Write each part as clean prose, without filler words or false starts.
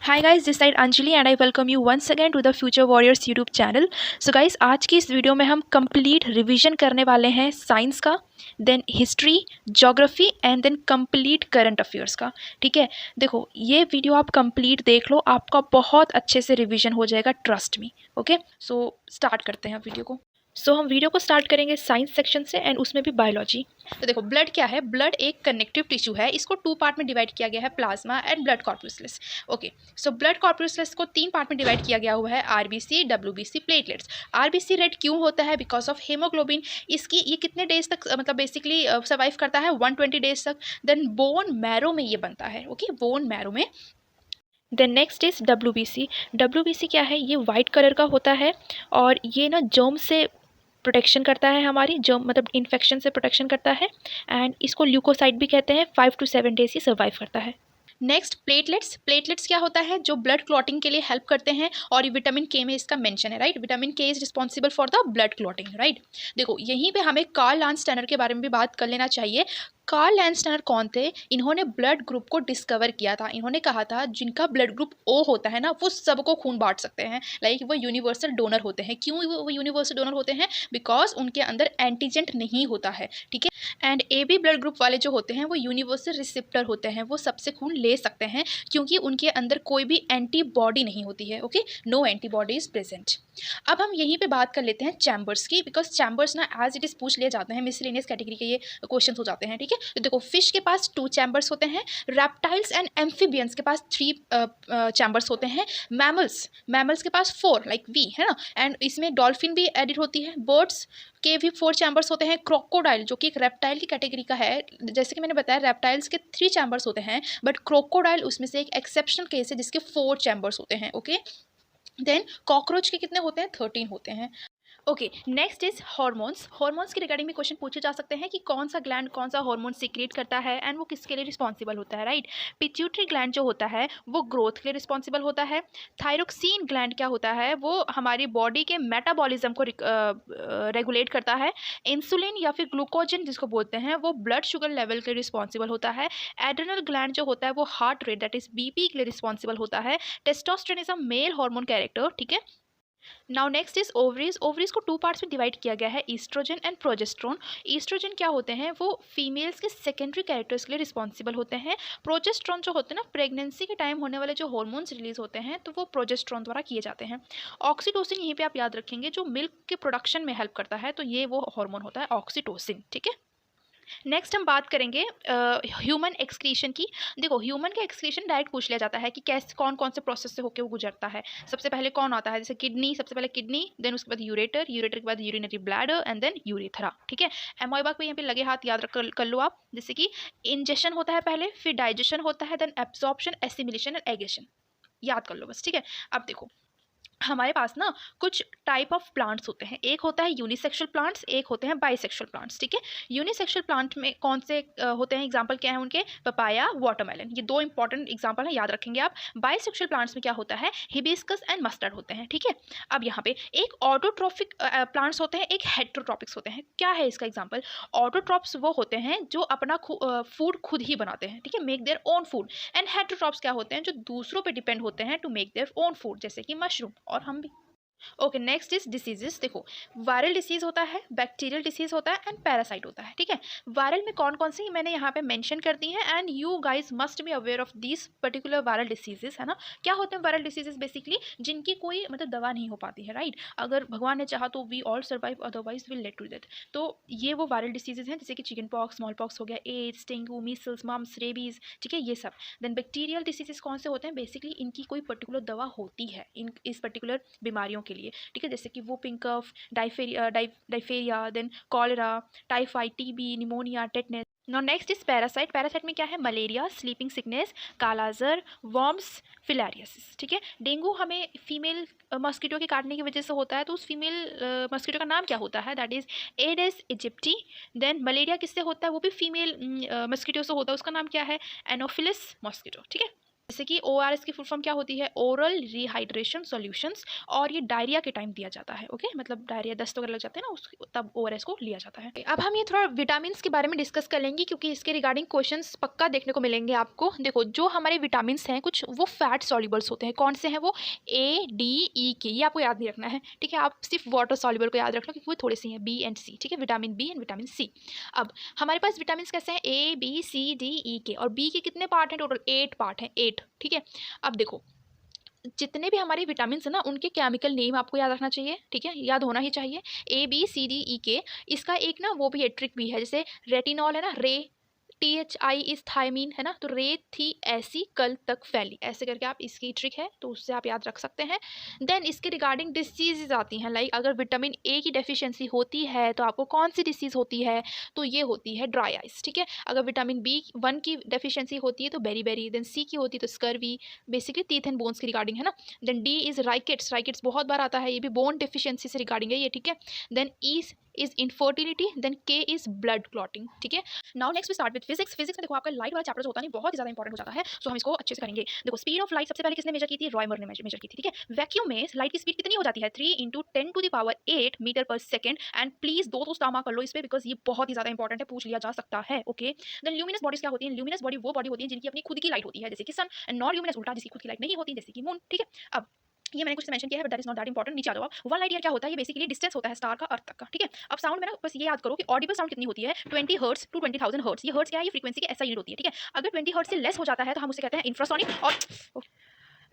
Hi guys, this side Anjali and I welcome you once again to the Future Warriors YouTube channel. So guys, आज की इस video में हम complete revision करने वाले हैं साइंस का, then history, geography and then complete current affairs का। ठीक है, देखो ये वीडियो आप कंप्लीट देख लो, आपका बहुत अच्छे से रिवीजन हो जाएगा, trust me. Okay, so start करते हैं वीडियो को। हम वीडियो को स्टार्ट करेंगे साइंस सेक्शन से एंड उसमें भी बायोलॉजी। तो देखो, ब्लड क्या है? ब्लड एक कनेक्टिव टिश्यू है। इसको टू पार्ट में डिवाइड किया गया है, plasma and blood corpuscles. Okay, so blood corpuscles को तीन पार्ट में डिवाइड किया गया हुआ है, RBC, WBC, platelets. RBC red क्यों होता है? Because of haemoglobin. इसकी ये कितने डेज तक मतलब बेसिकली सर्वाइव करता है? 120 डेज तक। देन बोन मैरो में ये बनता है। ओके, बोन मैरो में। Then next is WBC. WBC क्या है? ये वाइट कलर का होता है और ये ना जर्म से प्रोटेक्शन करता है, हमारी जर्म मतलब इन्फेक्शन से प्रोटेक्शन करता है। एंड इसको ल्यूकोसाइट भी कहते हैं। 5 to 7 डेज ही सर्वाइव करता है। Next platelets. प्लेटलेट्स क्या होता है? जो ब्लड क्लॉटिंग के लिए हेल्प करते हैं और ये विटामिन के में इसका मेंशन है, राइट। विटामिन के is responsible for the blood clotting, right. देखो यहीं पे हमें कार्ल लैंडस्टेनर के बारे में भी बात कर लेना चाहिए। कार्ल लैंडस्टेनर कौन थे? इन्होंने ब्लड ग्रुप को डिस्कवर किया था। इन्होंने कहा था जिनका ब्लड ग्रुप ओ होता है ना, वो सबको खून बांट सकते हैं, लाइक वो यूनिवर्सल डोनर होते हैं। क्यों वो यूनिवर्सल डोनर होते हैं? बिकॉज उनके अंदर एंटीजेंट नहीं होता है, ठीक है। And A B blood group वाले जो होते हैं वो यूनिवर्सल रिसेप्टर होते हैं, वो सबसे खून ले सकते हैं क्योंकि उनके अंदर कोई भी एंटीबॉडी नहीं होती है। Okay, no antibody is present. अब हम यहीं पे बात कर लेते हैं चैम्बर्स की, बिकॉज चैम्बर्स ना एज इट इज पूछ लिए जाते हैं, मिसलेनियस कैटेगरी के ये क्वेश्चन हो जाते हैं, ठीक है। तो देखो, फिश के पास 2 चैम्बर्स होते हैं, रेप्टाइल्स एंड एम्फीबियंस के पास 3 चैम्बर्स होते हैं, मैमल्स के पास 4 लाइक वी, है ना। एंड इसमें डॉल्फिन भी एडिट होती है। बर्ड्स के भी 4 चैम्बर्स होते हैं। क्रोकोडाइल जो कि एक रेप्टाइल की कैटेगरी का है, जैसे कि मैंने बताया रेप्टाइल्स के 3 चैम्बर्स होते हैं, बट क्रोकोडाइल उसमें से एक एक्सेप्शनल केस है जिसके 4 चैम्बर्स होते हैं। ओके, देन कॉकरोच के कितने होते हैं? 13 होते हैं। Okay, next is hormones. Hormones के रिगार्डिंग में क्वेश्चन पूछे जा सकते हैं कि कौन सा ग्लैंड कौन सा हार्मोन सीक्रेट करता है एंड वो किसके लिए रिस्पॉन्सिबल होता है, राइट। पिट्यूटरी ग्लैंड जो होता है वो ग्रोथ के लिए रिस्पॉन्सिबल होता है। थायरोक्सिन ग्लैंड क्या होता है? वो हमारी बॉडी के मेटाबॉलिज्म को रेगुलेट करता है। इंसुलिन या फिर ग्लूकोजन जिसको बोलते हैं वो ब्लड शुगर लेवल के लिए रिस्पॉन्सिबल होता है। एड्रेनल ग्लैंड जो होता है वो heart rate that is BP के लिए रिस्पॉन्सिबल होता है। Testosterone is a male hormone character, ठीक है। Now next is ovaries. Ovaries को 2 पार्ट्स में डिवाइड किया गया है, ईस्ट्रोजन एंड प्रोजेस्ट्रॉन। ईस्ट्रोजन क्या होते हैं? वो फीमेल्स के सेकेंडरी कैरेक्टर्स के लिए रिस्पॉन्सिबल होते हैं। प्रोजेस्ट्रॉन जो होते हैं ना, प्रेगनेंसी के टाइम होने वाले जो हॉर्मोन्स रिलीज होते हैं तो वो प्रोजेस्ट्रॉन द्वारा किए जाते हैं। ऑक्सीटोसिन यहीं पे आप याद रखेंगे, जो मिल्क के प्रोडक्शन में हेल्प करता है, तो ये वो हार्मोन होता है ऑक्सीटोसिन, ठीक है। नेक्स्ट हम बात करेंगे ह्यूमन एक्सक्रीशन की। देखो, ह्यूमन का एक्सक्रीशन डायरेक्ट पूछ लिया जाता है कि कैसे कौन कौन से प्रोसेस से होकर वो गुजरता है। सबसे पहले कौन आता है? जैसे किडनी, सबसे पहले किडनी, देन उसके बाद यूरेटर, यूरेटर के बाद urinary bladder and then urethra, ठीक है। एमोइबा पे यहाँ पे लगे हाथ याद रख कर लो आप। जैसे कि इंजेशन होता है पहले, फिर डाइजेशन होता है, then absorption, assimilation and egestion. याद कर लो बस, ठीक है। अब देखो, हमारे पास ना कुछ टाइप ऑफ प्लांट्स होते हैं। एक होता है यूनिसेक्सुअल प्लांट्स, एक होते हैं बाइसेक्सुअल प्लांट्स, ठीक है। यूनिसेक्सुअल प्लांट में कौन से होते हैं? एग्जांपल क्या है उनके? पपाया, वाटरमेलन, ये 2 इंपॉर्टेंट एग्जांपल हैं, याद रखेंगे आप। बाइसेक्सुअल प्लांट्स में क्या होता है? हिबिस्कस एंड मस्टर्ड होते हैं, ठीक है। अब यहाँ पे एक ऑटोट्रॉफिक प्लांट्स होते हैं, एक हेट्रोट्रॉपिक्स होते हैं। क्या है इसका एग्जाम्पल? ऑटोट्रॉप्स वो होते हैं जो अपना फूड खुद ही बनाते हैं, ठीक है, make their own food. And heterotrophs क्या होते हैं? जो दूसरों पर डिपेंड होते हैं to make their own food, जैसे कि मशरूम और हम भी। Okay, next is diseases. देखो, वायरल डिसीज होता है, बैक्टीरियल डिसीज होता है एंड पैरासाइट होता है, ठीक है। वायरल में कौन कौन सी मैंने यहाँ पे मेंशन कर दी है and you guys must be aware of this particular viral diseases, है ना। क्या होते हैं वायरल डिसीजेस? बेसिकली जिनकी कोई मतलब दवा नहीं हो पाती है, राइट। अगर भगवान ने चाहा तो we all survive, otherwise will let to death. तो ये वो वायरल डिसीजेज हैं, जैसे कि चिकन पॉक्स, स्मॉल पॉक्स हो गया, AIDS, dengue, measles, mumps, rabies, ठीक है, ये सब। देन बैक्टीरियल डिसीजेस कौन से होते हैं? बेसिकली इनकी कोई पर्टिकुलर दवा होती है इन इस पर्टिकुलर बीमारियों के लिए, ठीक है, जैसे कि वो pink cough, diphtheria, then cholera, typhoid, TB, pneumonia, tetanus. Now next is parasite. Parasite में क्या है? Malaria, sleeping sickness, kala-azar, worms, filariasis, ठीक है। डेंगू हमें फीमेल मस्कीटो के काटने की वजह से होता है, तो उस फीमेल मस्कीटो का नाम क्या होता है? That is aedes aegypti. Then malaria किससे होता है? वो भी फीमेल मस्कीटो से होता है, उसका नाम क्या है? एनोफिलिस मस्कीटो, ठीक है। जैसे कि ORS की फुल फॉर्म क्या होती है, ओरल रिहाइड्रेशन सॉल्यूशंस, और ये डायरिया के टाइम दिया जाता है। ओके, मतलब डायरिया दस्त वगैरह लग जाते हैं ना, उस तब ORS को लिया जाता है। अब हम ये थोड़ा विटामिन के बारे में डिस्कस कर लेंगे, क्योंकि इसके रिगार्डिंग क्वेश्चंस पक्का देखने को मिलेंगे आपको। देखो, जो हमारे विटामिन हैं कुछ वो फैट सॉल्युबल्स होते हैं। कौन से हैं वो? A, D, E, K, ये आपको याद नहीं रखना है, ठीक है। आप सिर्फ वाटर सॉल्युबल को याद रख लो, क्योंकि वो थोड़े से हैं, B एंड C, ठीक है, vitamin B and vitamin C। अब हमारे पास विटामिन कैसे हैं? A, B, C, D, E, K, और B के कितने पार्ट हैं? टोटल 8 पार्ट हैं, 8, ठीक है। अब देखो, जितने भी हमारे विटामिन है ना, उनके केमिकल नेम आपको याद रखना चाहिए, ठीक है, याद होना ही चाहिए। A, B, C, D, E, K। इसका एक ना वो भी है, ट्रिक भी है, जैसे रेटिनॉल है ना, रे, THI इज थायमीन है ना, तो रे थी ऐसी कल तक फैली, ऐसे करके आप, इसकी ट्रिक है तो उससे आप याद रख सकते हैं। देन इसके रिगार्डिंग डिसीजेज आती हैं, लाइक अगर विटामिन A की डेफिशिएंसी होती है तो आपको कौन सी डिसीज़ होती है? तो ये होती है ड्राई आइज, ठीक है। अगर विटामिन B1 की डेफिशिएंसी होती है तो बेरी, देन C की होती है तो scurvy, basically teeth and bones की रिगार्डिंग है ना। देन D इज राइकेट्स, राइकेट्स बहुत बार आता है, ये भी बोन डेफिशिएंसी से रिगार्डिंग है ये, ठीक है। Then E is infertility, then K is blood clotting, ठीक है। Now next we start with physics. Physics में देखो, आपका लाइट वाला चैप्टर होता है बहुत ही ज़्यादा इंपॉर्टेंट हो जाता है, सो हम इसको अच्छे से करेंगे। देखो, स्पीड ऑफ लाइट सबसे पहले किसने मेजर की थी? रॉयमर ने मेजर की थी, ठीक है। वैक्यूम में लाइट की स्पीड कितनी हो जाती है? 3 × 10⁸ मीटर पर सेकंड। एंड प्लीज दो स्टार मार्क कर लो इस पे, बिकॉज ये बहुत ही ज़्यादा इंपॉर्टेंट है, पूछ लिया जा सकता है। ओके, देन ल्यूमिनस बॉडीज क्या होती है? ल्यूमिनस बॉडी वो बॉडी होती है जिनकी अपनी खुद की लाइट होती है, जैसे कि सन। एंड नॉन ल्यूमिनस उल्टा, जिसकी खुद की लाइट नहीं होती, जैसे कि मून, ठीक है। अब ये मैंने कुछ मेंशन किया है, but that is not that important. नीचे आ जाओ। 1 लाइट ईयर क्या होता है? ये बेसिकली डिस्टेंस होता है स्टार का अर्थ तक का, ठीक है। अब साउंड में ना बस ये याद करो कि ऑडिबल साउंड कितनी होती है? 20 हर्ट्ज टू 20,000 हर्ट्ज। ये हर्ट्ज क्या है? ये फ्रीक्वेंसी की ऐसा यूनिट होती है, ठीक है। अगर 20 हर्ट्ज से लेस हो जाता है तो हम उसे कहते हैं इंफ्रासोनिक, और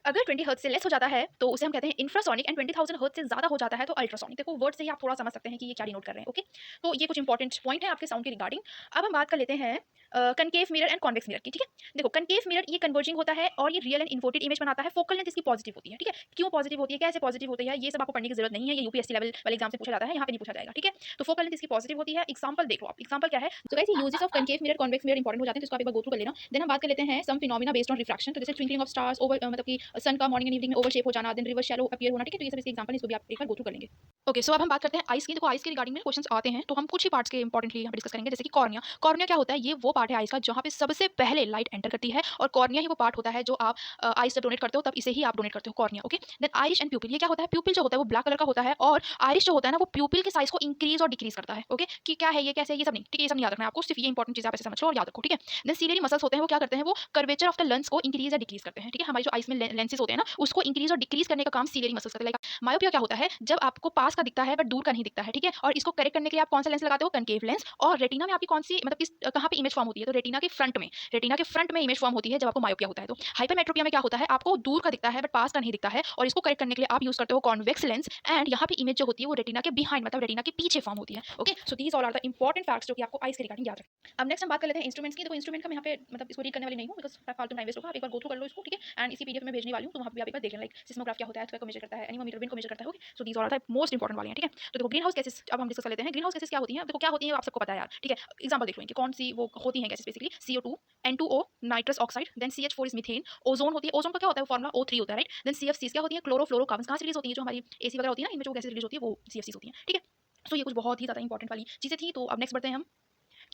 अगर 20 हर्ट्ज से लेस हो जाता है तो उसे हम कहते हैं इंफ्रासोनिक, एंड 20,000 हर्ट्ज से ज़्यादा हो जाता है तो अल्ट्रासोनिक। देखो, वर्ड से ही आप थोड़ा समझ सकते हैं कि ये क्या डिनोट कर रहे हैं। ओके, तो ये कुछ इंपॉर्टेंट पॉइंट है आपके साउंड के रिगार्डिंग। अब हम बात कर लेते हैं concave mirror and convex mirror की, ठीक है। देखो, कनकेव मिरर ये कन्वर्जिंग होता है और ये रियल एंड इन्वर्टेड इमेज बनाता है। फोकल लेंथ इसकी पॉजिटिव होती है, ठीक है। क्यों पॉजिटिव होती है, कैसे पॉजिटिव होती है, ये सब आपको पढ़ने की जरूरत नहीं है, ये यूपीएससी लेवल वाले एग्जाम से पूछा जाता है, यहाँ पे नहीं पूछा जाएगा, ठीक है। तो फोकल लेंथ इसकी पॉजिटिव होती है। एग्जांपल देख लो आप, एग्जांपल क्या है? तो guys, uses of concave mirror convex mirror important हो जाते हैं, तो इसको आप एक बार गो थ्रू कर लेना। देन हम बात कर लेते हैं सम फिनोमेना बेस्ड ऑन रिफ्रैक्शन, तो जैसे ट्विंकलिंग ऑफ स्टार्स, ओवर मतलब कि सन का मॉर्निंग एंड इवनिंग में ओवर शेप हो जाना, देन रिवर शैलो अपीयर होना, ठीक है। तो ये सब इसके एग्जांपल है, इसको भी आप एक बार गो थ्रू कर लेंगे। ओके, सो अब हम बात करते हैं आइस की। देखो, आइस के रिगार्डिंग में क्वेश्चंस आते हैं, तो हम कुछ ही पार्ट्स के इंपॉर्टेंटली यहाँ पे डिस्कस करेंगे, जैसे कि कॉर्निया। कॉर्निया क्या होता है? ये वो पार्ट है आइस का जहाँ पे सबसे पहले लाइट एंटर करती है, और कॉर्निया ही वो पार्ट होता है जो आप आइस जब डोनेट करते हो तब इसे ही आप डोनेट करते हो, cornea. Okay, then iris and pupil, ये क्या होता है? प्यूपिल जो होता है वो ब्लैक कलर का होता है, और आइरिश जो होता है ना, वो प्यूपिल के साइज को इंक्रीज और डिक्रीज करता है। ओके, कि क्या है ये, कैसे है, ये सब नहीं, ठीक है, ये सब नहीं याद रखना है आपको, सिर्फ ये इंपॉर्टेंट चीज आप ऐसे समझ लो और याद रखो, ठीक है। देन सीलियरी मसल्स होते हैं, वो क्या करते हैं? वो कर्वेचर ऑफ द लेंस को इंक्रीज या डिक्रीज करते हैं, ठीक है। हमारी जो आइस में लेंसेज होते हैं ना, उसको इंक्रीज और डिक्रीज करने का काम सीलियरी मसल्स करते हैं। लाइक मायोपिया क्या होता है? जब आपको पास का दिखता है बट दूर का नहीं दिखता है, ठीक है। और इसको करेक्ट करने के लिए आप कौन सा लेंस लगाते हो? Concave lens. और रेटिना में आपकी कौन सी, मतलब किस कहाँ पे इमेज फॉर्म होती है? तो रेटिना के फ्रंट में, रेटिना के फ्रंट में इमेज फॉर्म होती है जब आपको मायोपिया होता है। तो हाइपरमेट्रोपिया में क्या होता है? आपको दूर का दिखता है बट पास का नहीं दिखता है, और इसको करेक्ट करने के लिए आप यूज करते हो कॉन्वेक्स लेंस, एंड यहाँ पे इमेज जो होती है वो रेटिना के बिहाइंड, मतलब रेटिना के पीछे फॉर्म होती है। Okay, so these all are the important facts जो कि आपको आइस के रिगार्डिंग याद रखें। अब नेक्स्ट हम बात कर लेते हैं इंस्ट्रूमेंट्स की। देखो, इंस्ट्रूमेंट का मैं यहाँ पे मतलब इसको रीड करने वाली नहीं हूँ, बिकॉज फालतू टाइम वेस्ट होगा, आप एक बार गो थ्रू कर लो इसको, ठीक है। एंड इसी पीडीएफ में भेजने वाली हूँ, तो वहाँ पे आप एक बार देख लेना, लाइक सिस्मोग्राफ क्या होता है, को मेजर करता है, एनीमोमीटर विंड को मेजर करता है। Okay, so these all are the most important वाली हैं, ठीक है। तो देखो, ग्रीन हाउस गैसेस अब हम डिस्कस कर लेते हैं। ग्रीन हाउस गैसेस क्या होती हैं? देखो, क्या होती है आप सबको पता है यार, ठीक है। एग्जांपल देख लो इनके, कौन सी वो होती हैं gases? Basically CO2, N2O, nitrous oxide, then CH4 is methane. Ozone होती है, ओजोन का क्या होता है? फॉर्मुला O3 होता है, राइट। देन CFCs क्या होती है? क्लोरोफ्लोरोकार्बन्स। कहाँ से रिलीज होती है? जो हमारी AC वगैरह होती है ना, इनमें जो गैसेस रिलीज होती है वो CFCs होती हैं, ठीक है। सो ये कुछ बहुत ही ज़्यादा इंपॉर्टेंट वाली चीज़ें थी। तो अब नेक्स्ट बढ़ते हैं हम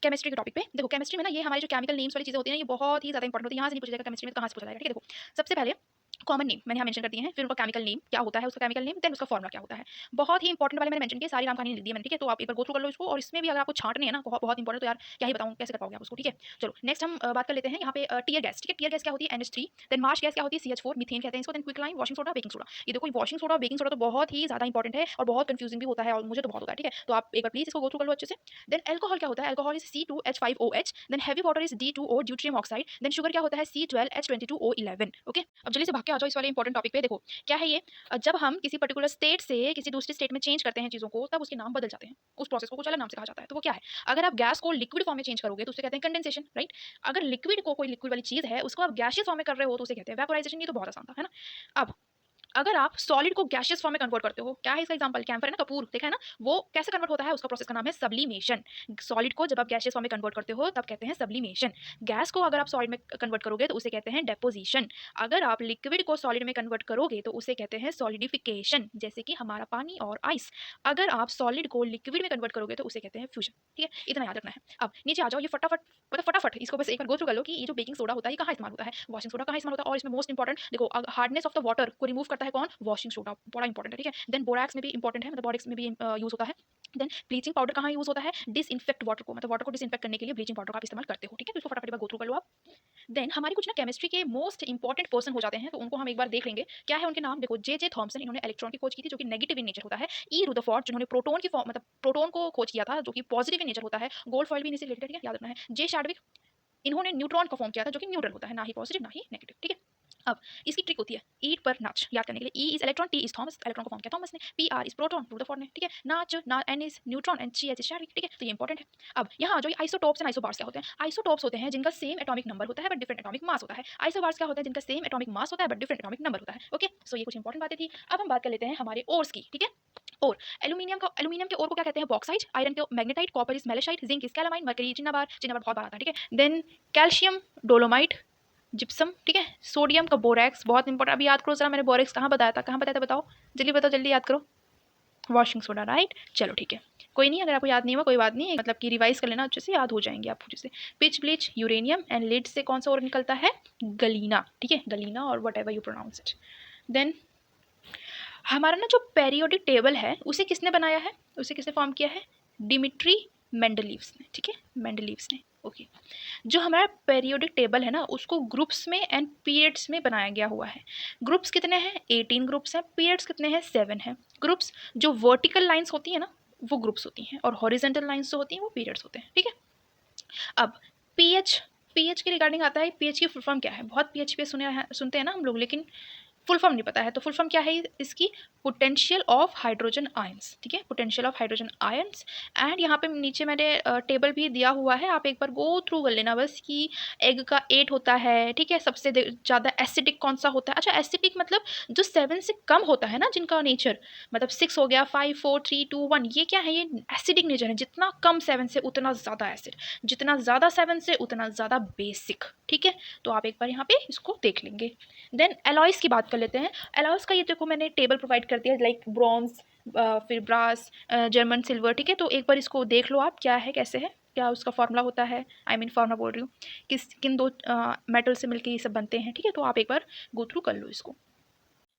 केमिस्ट्री के टॉपिक पे। देखो, केमिस्ट्री में ना ये हमारे जो केमिकल नेम्स वाली चीज़ें होती हैं, ये बहुत ही ज़्यादा इंपॉर्टेंट होती है। यहाँ से नहीं पूछा जाएगा केमिस्ट्री में, तो कहाँ से पूछा जाएगा, ठीक है। देखो, सबसे पहले कॉमन नेम मैंने यहाँ मेंशन कर दिए हैं, फिर उनका केमिकल नेम क्या होता है, उसका केमिकल नेम, देन उसका फॉर्मुला क्या होता है। बहुत ही इंपॉर्टेंट वाले मैंने मेंशन किए, सारी नाम कहानी लिख दी मैंने, ठीक है। तो आप एक बार गो थ्रू कर लो इसको, और इसमें भी अगर आपको छांटने है ना बहुत इंपॉर्टेंट, तो यार क्या ही बताऊँ, कैसे कर पाओगे आप उसको, ठीक है। चलो नेक्स्ट हम बात कर लेते हैं यहाँ पे टीयर गैस, ठीक है। टीयर गैस क्या होती है? NH3। देन मार्श गैस क्या होती है? CH4, मीथेन कहते हैं इसको। Then quicklime, washing soda, baking soda. ये देखो, वॉशिंग सोडा, बेकिंग सोडा तो बहुत ही ज़्यादा इंपॉर्टेंट है और बहुत कंफ्यूजिंग भी होता है, और मुझे तो बहुत होता है, ठीक है। तो आप एक बार प्लीज इसको गो थ्रू कर लो अच्छे से। देन एल्कोहल क्या होता है? Alcohol is C2H5OH। Then heavy water is D2O, deuterium oxide. Then sugar क्या होता है? C12H22O11। ओके, अब जल्दी से भाग के आ जाओ इस वाले इंपॉर्टेंट टॉपिक पे। देखो, क्या है ये? जब हम किसी पर्टिकुलर स्टेट से किसी दूसरी स्टेट में चेंज करते हैं चीज़ों को, तब उसके नाम बदल जाते हैं, उस प्रोसेस को कुछ अलग नाम से कहा जाता है। तो वो क्या है? अगर आप गैस को लिक्विड फॉर्म में चेंज करोगे तो उसे कहते हैं कंडेंसेशन, राइट। अगर लिक्विड को, कोई लिक्विड वाली चीज़ है, उसको आप गैसियस फॉर्म में कर रहे हो तो उसे कहते हैं वेपोराइजेशन। ये तो बहुत आसान था, है ना। अब अगर आप सॉलिड को गैसियस फॉर्म में कन्वर्ट करते हो, क्या है इसका एग्जांपल? कैम्फर है ना, कपूर देखा है ना, वो कैसे कन्वर्ट होता है, उसका प्रोसेस का नाम है सब्लिमेशन। सॉलिड को जब आप गैसियस फॉर्म में कन्वर्ट करते हो तब कहते हैं सब्लिमेशन। गैस को अगर आप सॉलिड में कन्वर्ट करोगे तो उसे कहते हैं डेपोजिशन। अगर आप लिक्विड को सॉलिड में कन्वर्ट करोगे तो उसे कहते हैं सॉलिडिफिकेशन, जैसे कि हमारा पानी और आइस। अगर आप सॉलिड को लिक्विड में कन्वर्ट करोगे तो उसे कहते हैं फ्यूजन। ठीक है, इतना याद रखना है। अब नीचे आ जाओ, ये फटाफट मतलब फटाफट इसको बस एक बार गो थ्रू कर लो कि ये जो बेकिंग सोडा होता है ये कहाँ इस्तेमाल होता है, वॉशिंग सोडा कहाँ इस्तेमाल होता है। और इसमें मोस्ट इंपॉर्टेंट देखो, हार्डनेस ऑफ द वाटर को रिमूव करता है कौन? वॉशिंग सोडा, बड़ा इंपॉर्टेंट है। ठीक है, देन बोरैक्स में भी इंपॉर्टेंट है, मतलब बोरैक्स में भी यूज होता है। देन ब्लीचिंग पाउडर कहाँ यूज होता है? डिसइंफेक्ट वाटर को, मतलब वाटर को डिसइंफेक्ट करने के लिए ब्लीचिंग पाउडर का आप इस्तेमाल करते हो। ठीक है, तो इसको फटाफट एक बार गो थ्रू कर लो आप। देन हमारी कुछ ना केमिस्ट्री के मोस्ट इंपॉर्टेंट पर्सन हो जाते हैं, तो उनको हम एक बार देख लेंगे। क्या है उनके नाम? देखो, जे थॉमसन, इन्होंने इलेक्ट्रॉन की खोज की थी जो कि नेगेटिव इन नेचर होता है। ई रुदरफोर्ड, जिन्होंने प्रोटोन की फॉर्म मतलब प्रोटोन को खोज किया था जो कि पॉजिटिव इन नेचर होता है। गोल्ड फॉइल भी इनसे रिलेटेड है, ठीक है, याद रखना है। जे शैडविक, इन्होंने न्यूट्रॉन को फॉर्म किया था जो कि न्यूट्रल होता है, ना ही पॉजिटिव ना ही नेगेटिव। ठीक है, अब इसकी ट्रिक होती है ईट पर नाच, याद करने के लिए। E is electron, T is Thomas, electron को फॉर्म किया थॉमस ने। P R is proton, Rutherford ने। ठीक है, नाच ना N is neutron and C H is Chadwick. ठीक है, तो ये इंपॉर्टेंट है। अब यहाँ जो आइसोटोप्स एंड आइसोबार्स क्या होते हैं? आइसोटोप्स होते हैं जिनका सेम एटॉमिक नंबर होता है बट डिफरेंट एटॉमिक मास होता है। आइसोबार्स क्या होते हैं? जिनका सेम एटॉमिक मास होता है बट डिफरेंट एटॉमिक नंबर होता है। ओके, सो ये कुछ इंपॉर्टेंट बातें थी। अब हम बात कर लेते हैं हमारे ओर्स की। ठीक है, और एल्यूमिनियम के ओर को क्या कहते हैं? बॉक्साइट। आयरन के magnetite, copper is malachite, zinc is calamine, mercury cinnabar, cinnabar बहुत बार आता है। ठीक है, देन कैल्शियम डोलोमाइट, जिप्सम। ठीक है, सोडियम का बोरैक्स, बहुत इंपॉर्टेंट। अभी याद करो जरा, मैंने बोरैक्स कहाँ बताया था? कहाँ बताया था बताओ, जल्दी बताओ, जल्दी याद करो। Washing soda, right. चलो ठीक है, कोई नहीं, अगर आपको याद नहीं हुआ कोई बात नहीं, मतलब कि रिवाइज कर लेना अच्छे से, याद हो जाएंगे आप अच्छे से। Pitch bleach, uranium and lead से कौन सा और निकलता है? गलीना। ठीक है, गलीना और whatever you pronounce it. देन हमारा ना जो पेरियोडिक टेबल है उसे किसने बनाया है? उसे किसने फॉर्म किया है? डिमिट्री मेंडलीव्स ने। ठीक है, मेंडलीव्स ने। ओके, जो हमारा पेरियोडिक टेबल है ना उसको ग्रुप्स में एंड पीरियड्स में बनाया गया हुआ है। ग्रुप्स कितने हैं? 18 ग्रुप्स हैं। पीरियड्स कितने हैं? 7 हैं। ग्रुप्स जो वर्टिकल लाइंस होती है ना वो ग्रुप्स होती हैं, और हॉरिजेंटल लाइंस जो होती हैं वो पीरियड्स होते हैं। ठीक है, अब पीएच के रिगार्डिंग आता है। पीएच की फुल फॉर्म क्या है? बहुत पीएच पे सुनते हैं ना हम लोग, लेकिन फुल फॉर्म नहीं पता है। तो फुल फॉर्म क्या है इसकी? Potential of hydrogen ions. ठीक है, potential of hydrogen ions. And यहाँ पे नीचे मैंने टेबल भी दिया हुआ है, आप एक बार गो थ्रू कर लेना बस कि एग का 8 होता है। ठीक है, सबसे ज़्यादा एसिडिक कौन सा होता है? अच्छा, एसिडिक मतलब जो 7 से कम होता है ना, जिनका नेचर मतलब 6 हो गया, 5 4 3 2 1, ये क्या है? ये एसिडिक नेचर है। जितना कम 7 से उतना ज़्यादा एसिड, जितना ज़्यादा 7 से उतना ज़्यादा बेसिक। ठीक है, तो आप एक बार यहाँ पे इसको देख लेंगे। देन एलॉयस की बात कर लेते हैं। एलॉयस का ये देखो मैंने टेबल प्रोवाइड कर दिया, लाइक ब्रॉन्ज, फिर ब्रास, जर्मन सिल्वर। ठीक है, तो एक बार इसको देख लो आप, क्या है कैसे है, क्या उसका फार्मूला होता है। आई मीन फार्मूला बोल रही हूँ, किन दो मेटल से मिलकर ये सब बनते हैं। ठीक है, तो आप एक बार गो थ्रू कर लो इसको।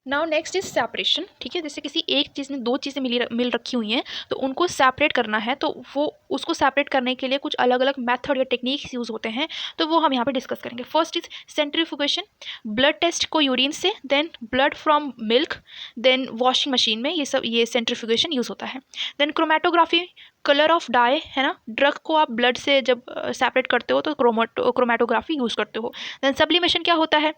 Now next is separation. ठीक है, जैसे किसी एक चीज़ में दो चीज़ें मिल रखी हुई हैं तो उनको सेपरेट करना है, तो वो उसको सेपरेट करने के लिए कुछ अलग अलग मेथड या टेक्निक्स यूज़ होते हैं, तो वो हम यहाँ पे डिस्कस करेंगे। First is centrifugation, blood test को यूरिन से, then blood from milk, then washing machine में, ये सेंट्रीफ्यूगेशन यूज़ होता है। Then chromatography, colour of dye है ना, ड्रग को आप ब्लड से जब सेपरेट करते हो तो क्रोमेटोग्राफी यूज़ करते हो। देन सब्लिमेशन क्या होता है?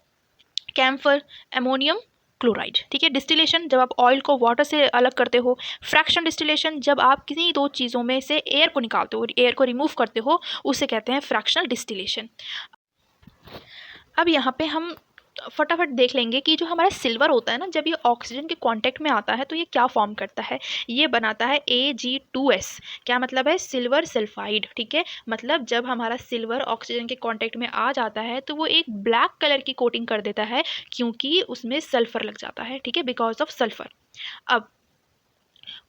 Camphor, ammonium chloride. ठीक है, डिस्टिलेशन जब आप ऑयल को वाटर से अलग करते हो। फ्रैक्शन डिस्टिलेशन जब आप किसी दो चीज़ों में से एयर को निकालते हो, एयर को रिमूव करते हो, उसे कहते हैं फ्रैक्शनल डिस्टिलेशन। अब यहाँ पे हम फटाफट देख लेंगे कि जो हमारा सिल्वर होता है ना, जब ये ऑक्सीजन के कांटेक्ट में आता है तो ये क्या फॉर्म करता है? ये बनाता है Ag2S। क्या मतलब है? Silver sulphide. ठीक है, मतलब जब हमारा सिल्वर ऑक्सीजन के कांटेक्ट में आ जाता है तो वो एक ब्लैक कलर की कोटिंग कर देता है, क्योंकि उसमें सल्फर लग जाता है। ठीक है, बिकॉज ऑफ सल्फर। अब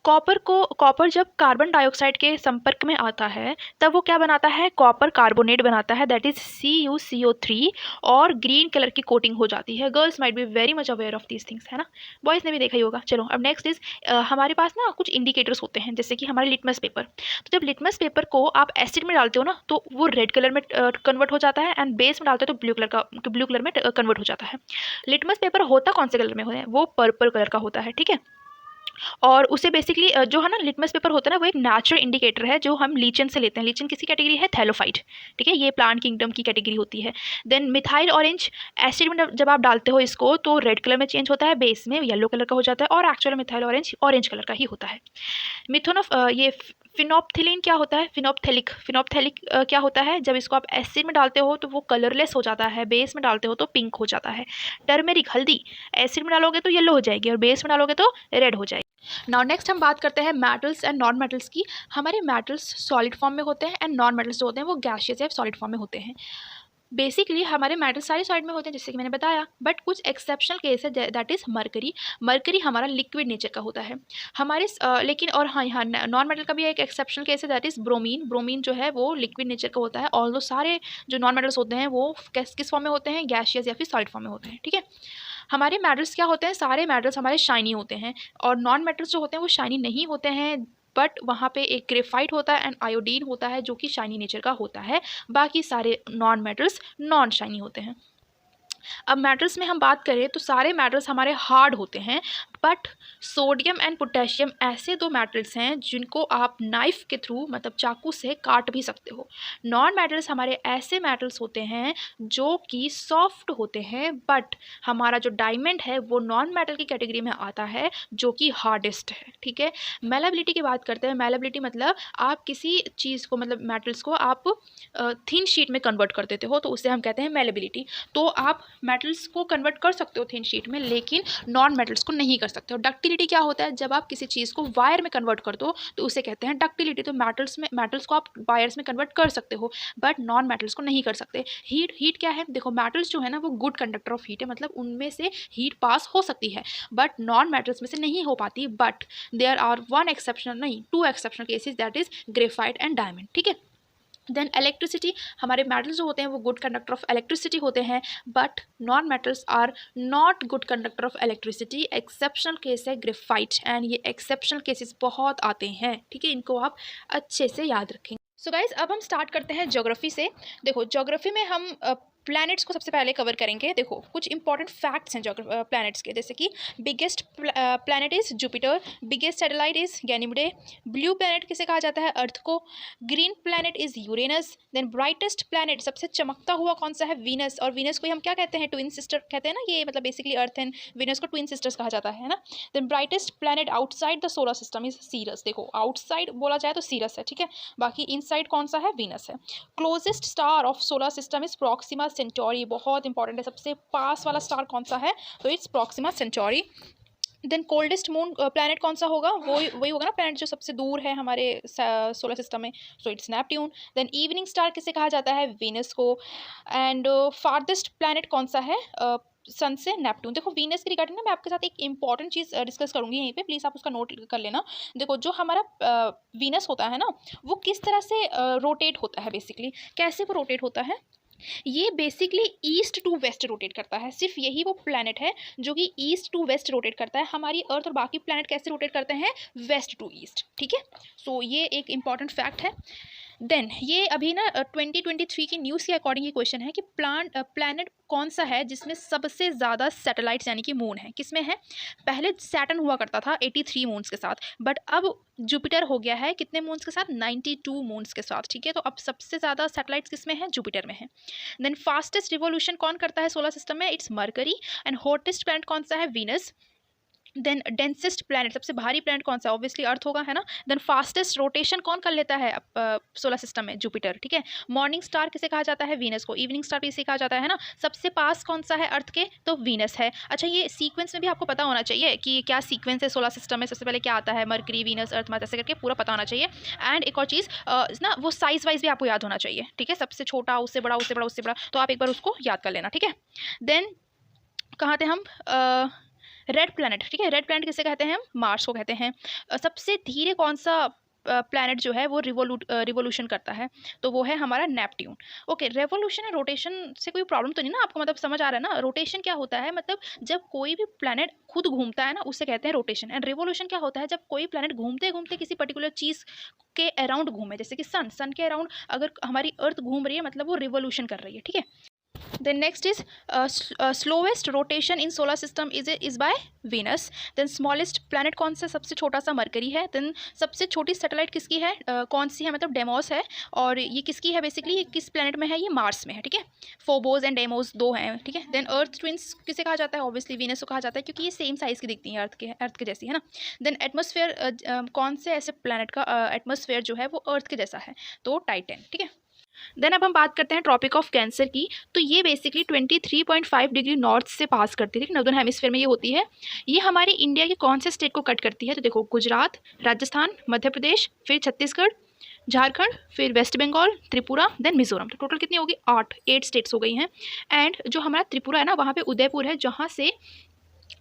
कॉपर जब कार्बन डाइऑक्साइड के संपर्क में आता है तब वो क्या बनाता है? कॉपर कार्बोनेट बनाता है, दैट इज CuCO3, और ग्रीन कलर की कोटिंग हो जाती है। Girls might be very much aware of these things, है ना, बॉयज़ ने भी देखा ही होगा। चलो अब नेक्स्ट इज हमारे पास ना कुछ इंडिकेटर्स होते हैं, जैसे कि हमारे लिटमस पेपर। तो जब लिटमस पेपर को आप एसिड में डालते हो ना तो वो रेड कलर में कन्वर्ट हो जाता है, एंड बेस में डालते हो तो ब्लू कलर में कन्वर्ट हो जाता है। लिटमस पेपर होता कौन से कलर में है? वो पर्पल कलर का होता है। ठीक है, और उसे बेसिकली जो है ना, लिटमस पेपर होता है ना, वो एक नेचुरल इंडिकेटर है जो हम लीचन से लेते हैं। लीचन किसी कैटेगरी है? थैलोफाइट। ठीक है, ये प्लांट किंगडम की कैटेगरी होती है। देन मिथाइल ऑरेंज एसिड में जब आप डालते हो इसको तो रेड कलर में चेंज होता है, बेस में येलो कलर का हो जाता है, और actual methyl orange orange colour का ही होता है। मिथोन ऑफ ये फिनोप्थिलीन क्या होता है? फिनोप्थेलिक क्या होता है? जब इसको आप एसिड में डालते हो तो वो कलरलेस हो जाता है, बेस में डालते हो तो पिंक हो जाता है। टर्मेरिक हल्दी एसिड में डालोगे तो येलो हो जाएगी और बेस में डालोगे तो रेड हो जाएगी। नाउ नेक्स्ट हम बात करते हैं मेटल्स एंड नॉन मेटल्स की। हमारे मेटल्स सॉलिड फॉर्म में होते हैं एंड नॉन मेटल्स जो होते हैं वो गैसियस या सॉलिड फॉर्म में होते हैं। बेसिकली हमारे मेटल सारे सॉलिड में होते हैं जैसे कि मैंने बताया, बट कुछ एक्सेप्शनल केस है दैट इज़ मरकरी। मरकरी हमारा लिक्विड नेचर का होता है हमारे लेकिन और हाँ यहाँ नॉन मेटल का भी एक एक्सेप्शनल केस है दैट इज़ ब्रोमीन। ब्रोमीन जो है वो लिक्विड नेचर का होता है, ऑल्दो सारे जो नॉन मेटल्स होते हैं वो किस फॉर्म में होते हैं? गैसियस या फिर सॉलिड फॉर्म में होते हैं। ठीक है, हमारे मेटल्स क्या होते हैं? सारे मेटल्स हमारे शाइनी होते हैं और नॉन मेटल्स जो होते हैं वो शाइनी नहीं होते हैं, बट वहाँ पे एक ग्रेफाइट होता है एंड आयोडीन होता है जो कि शाइनी नेचर का होता है। बाकी सारे नॉन मेटल्स नॉन शाइनी होते हैं। अब मेटल्स में हम बात करें तो सारे मेटल्स हमारे हार्ड होते हैं, बट सोडियम एंड पोटेशियम ऐसे दो मेटल्स हैं जिनको आप नाइफ के थ्रू मतलब चाकू से काट भी सकते हो। नॉन मेटल्स हमारे ऐसे मेटल्स होते हैं जो कि सॉफ्ट होते हैं, बट हमारा जो डायमंड है वो नॉन मेटल की कैटेगरी में आता है जो कि हार्डेस्ट है। ठीक है, मेलेबिलिटी की बात करते हैं। मेलेबिलिटी मतलब आप किसी चीज़ को मतलब मेटल्स को आप थिन शीट में कन्वर्ट कर देते हो तो उसे हम कहते हैं मेलेबिलिटी। तो आप मेटल्स को कन्वर्ट कर सकते हो थिन शीट में, लेकिन नॉन मेटल्स को नहीं कर सकते हो। डक्टिलिटी क्या होता है? जब आप किसी चीज़ को वायर में कन्वर्ट कर दो तो उसे कहते हैं डक्टिलिटी। तो मेटल्स को आप वायर्स में कन्वर्ट कर सकते हो, बट नॉन मेटल्स को नहीं कर सकते। हीट क्या है? देखो मेटल्स जो है ना वो गुड कंडक्टर ऑफ हीट है, मतलब उनमें से हीट पास हो सकती है, बट नॉन मेटल्स में से नहीं हो पाती। But there are two exceptional cases that is graphite and diamond. ठीक है, देन इलेक्ट्रिसिटी। हमारे मेटल्स जो होते हैं वो गुड कंडक्टर ऑफ इलेक्ट्रिसिटी होते हैं, but non metals are not good conductor of electricity. Exceptional case है ग्रेफाइट एंड ये एक्सेप्शनल केसेस बहुत आते हैं। ठीक है, इनको आप अच्छे से याद रखेंगे। सो गाइज अब हम स्टार्ट करते हैं ज्योग्राफी से। देखो ज्योग्राफी में हम प्लैनेट्स को सबसे पहले कवर करेंगे। देखो कुछ इंपॉर्टेंट फैक्ट्स हैं प्लैनेट्स के, जैसे कि biggest planet is Jupiter, biggest satellite is Ganymede, blue planet किसे कहा जाता है? अर्थ को, green planet is Uranus, then brightest planet सबसे चमकता हुआ कौन सा है? वीनस। और वीनस को हम क्या कहते हैं? ट्विन सिस्टर कहते हैं ना, ये मतलब बेसिकली अर्थ एंड वीनस को ट्विन सिस्टर्स कहा जाता है ना। Then brightest planet outside the solar system is Sirius. देखो आउटसाइड बोला जाए तो सीरस है, ठीक है, बाकी इनसाइड कौन सा है? वीनस है। Closest star of solar system is Proxima Centauri, बहुत इंपॉर्टेंट है। सबसे पास वाला स्टार कौन सा है? तो it's Proxima Centauri. Then coldest moon planet कौन सा होगा? वही होगा ना प्लैनेट जो सबसे दूर है हमारे सोलर सिस्टम में, so it's Neptune. Then evening star किसे कहा जाता है? वीनस को। एंड फारदेस्ट प्लैनेट कौन सा है सन से? नेपट्यून। देखो वीनस के रिगार्डिंग ना मैं आपके साथ एक इंपॉर्टेंट चीज़ डिस्कस करूंगी यहीं पे, प्लीज़ आप उसका नोट कर लेना। देखो जो हमारा वीनस होता है ना वो किस तरह से रोटेट होता है, बेसिकली कैसे वो रोटेट होता है? ये basically east to west rotate करता है। सिर्फ यही वो प्लैनेट है जो कि ईस्ट टू वेस्ट रोटेट करता है। हमारी अर्थ और बाकी प्लैनेट कैसे रोटेट करते हैं? West to east. ठीक है, सो ये एक इंपॉर्टेंट फैक्ट है। देन ये अभी ना 2023 की न्यूज़ के अकॉर्डिंग ये क्वेश्चन है कि प्लैनेट कौन सा है जिसमें सबसे ज़्यादा सैटेलाइट्स यानी कि मून है? किसमें है? पहले सैटर्न हुआ करता था 83 मून्स के साथ, बट अब जुपिटर हो गया है कितने मून्स के साथ? 92 मून्स के साथ। ठीक है, तो अब सबसे ज़्यादा सैटेलाइट्स किसमें है? जुपिटर में है। देन फास्टेस्ट रिवोल्यूशन कौन करता है सोलर सिस्टम में? It's mercury. And hottest planet कौन सा है? वीनस। देन डेंसेस्ट प्लैनेट सबसे भारी प्लैनेट कौन सा? ऑब्वियसली अर्थ होगा, है ना। देन फास्टेस्ट रोटेशन कौन कर लेता है सोलर सिस्टम में? जुपिटर। ठीक है, मॉर्निंग स्टार किसे कहा जाता है? वीनस को। इवनिंग स्टार भी इसे कहा जाता है ना। सबसे पास कौन सा है अर्थ के? तो वीनस है। अच्छा ये सीक्वेंस में भी आपको पता होना चाहिए कि क्या सीक्वेंस है सोलर सिस्टम में, सबसे पहले क्या आता है? मरकरी, वीनस, अर्थ, मार्स, ऐसे करके पूरा पता होना चाहिए। एंड एक और चीज़ ना वो साइज वाइज भी आपको याद होना चाहिए। ठीक है, सबसे छोटा उससे बड़ा, उससे बड़ा, उससे बड़ा, तो आप एक बार उसको याद कर लेना। ठीक है, देन कहाँ थे हम? Red planet. ठीक है, रेड प्लैनेट किसे कहते हैं हम? मार्स को कहते हैं। सबसे धीरे कौन सा प्लैनेट जो है वो रिवोल्यूशन करता है? तो वो है हमारा Neptune. Okay, revolution and rotation से कोई प्रॉब्लम तो नहीं ना आपको, मतलब समझ आ रहा है ना? रोटेशन क्या होता है? मतलब जब कोई भी प्लैनेट खुद घूमता है ना उसे कहते हैं रोटेशन। एंड रिवोल्यूशन क्या होता है? जब कोई प्लैनेट घूमते घूमते किसी पर्टिकुलर चीज़ के अराउंड घूमे, जैसे कि सन के अराउंड अगर हमारी अर्थ घूम रही है मतलब वो रिवोल्यूशन कर रही है। ठीक है, then next is slowest rotation in solar system is by Venus. Then smallest planet कौन सा, सबसे छोटा सा मरकरी है। देन सबसे छोटी सैटेलाइट किसकी है, कौन सी है, मतलब डेमोस है। और ये किसकी है बेसिकली, किस प्लैनेट में है, ये मार्स में है, ठीक है। फोबोस एंड डेमोस दो हैं, ठीक है। देन अर्थ ट्विंस किसे कहा जाता है, ऑब्वियसली वीनस को कहा जाता है, क्योंकि ये सेम साइज़ की दिखती हैं अर्थ के जैसी, है ना। देन एटमॉस्फेयर, कौन से ऐसे प्लैनेट का एटमॉस्फेयर जो है वो अर्थ के जैसा है, तो टाइटन, ठीक है। देन अब हम बात करते हैं ट्रॉपिक ऑफ कैंसर की। तो ये बेसिकली 23.5 डिग्री नॉर्थ से पास करती है, नॉर्दर्न हेमिस्फीयर में ये होती है। ये हमारे इंडिया के कौन से स्टेट को कट करती है, तो देखो गुजरात, राजस्थान, मध्य प्रदेश, फिर छत्तीसगढ़, झारखंड, फिर वेस्ट बंगाल, त्रिपुरा, देन मिजोरम। तो टोटल कितनी होगी, 8 स्टेट्स हो गई हैं। एंड जो हमारा त्रिपुरा है ना, वहाँ पे उदयपुर है, जहाँ से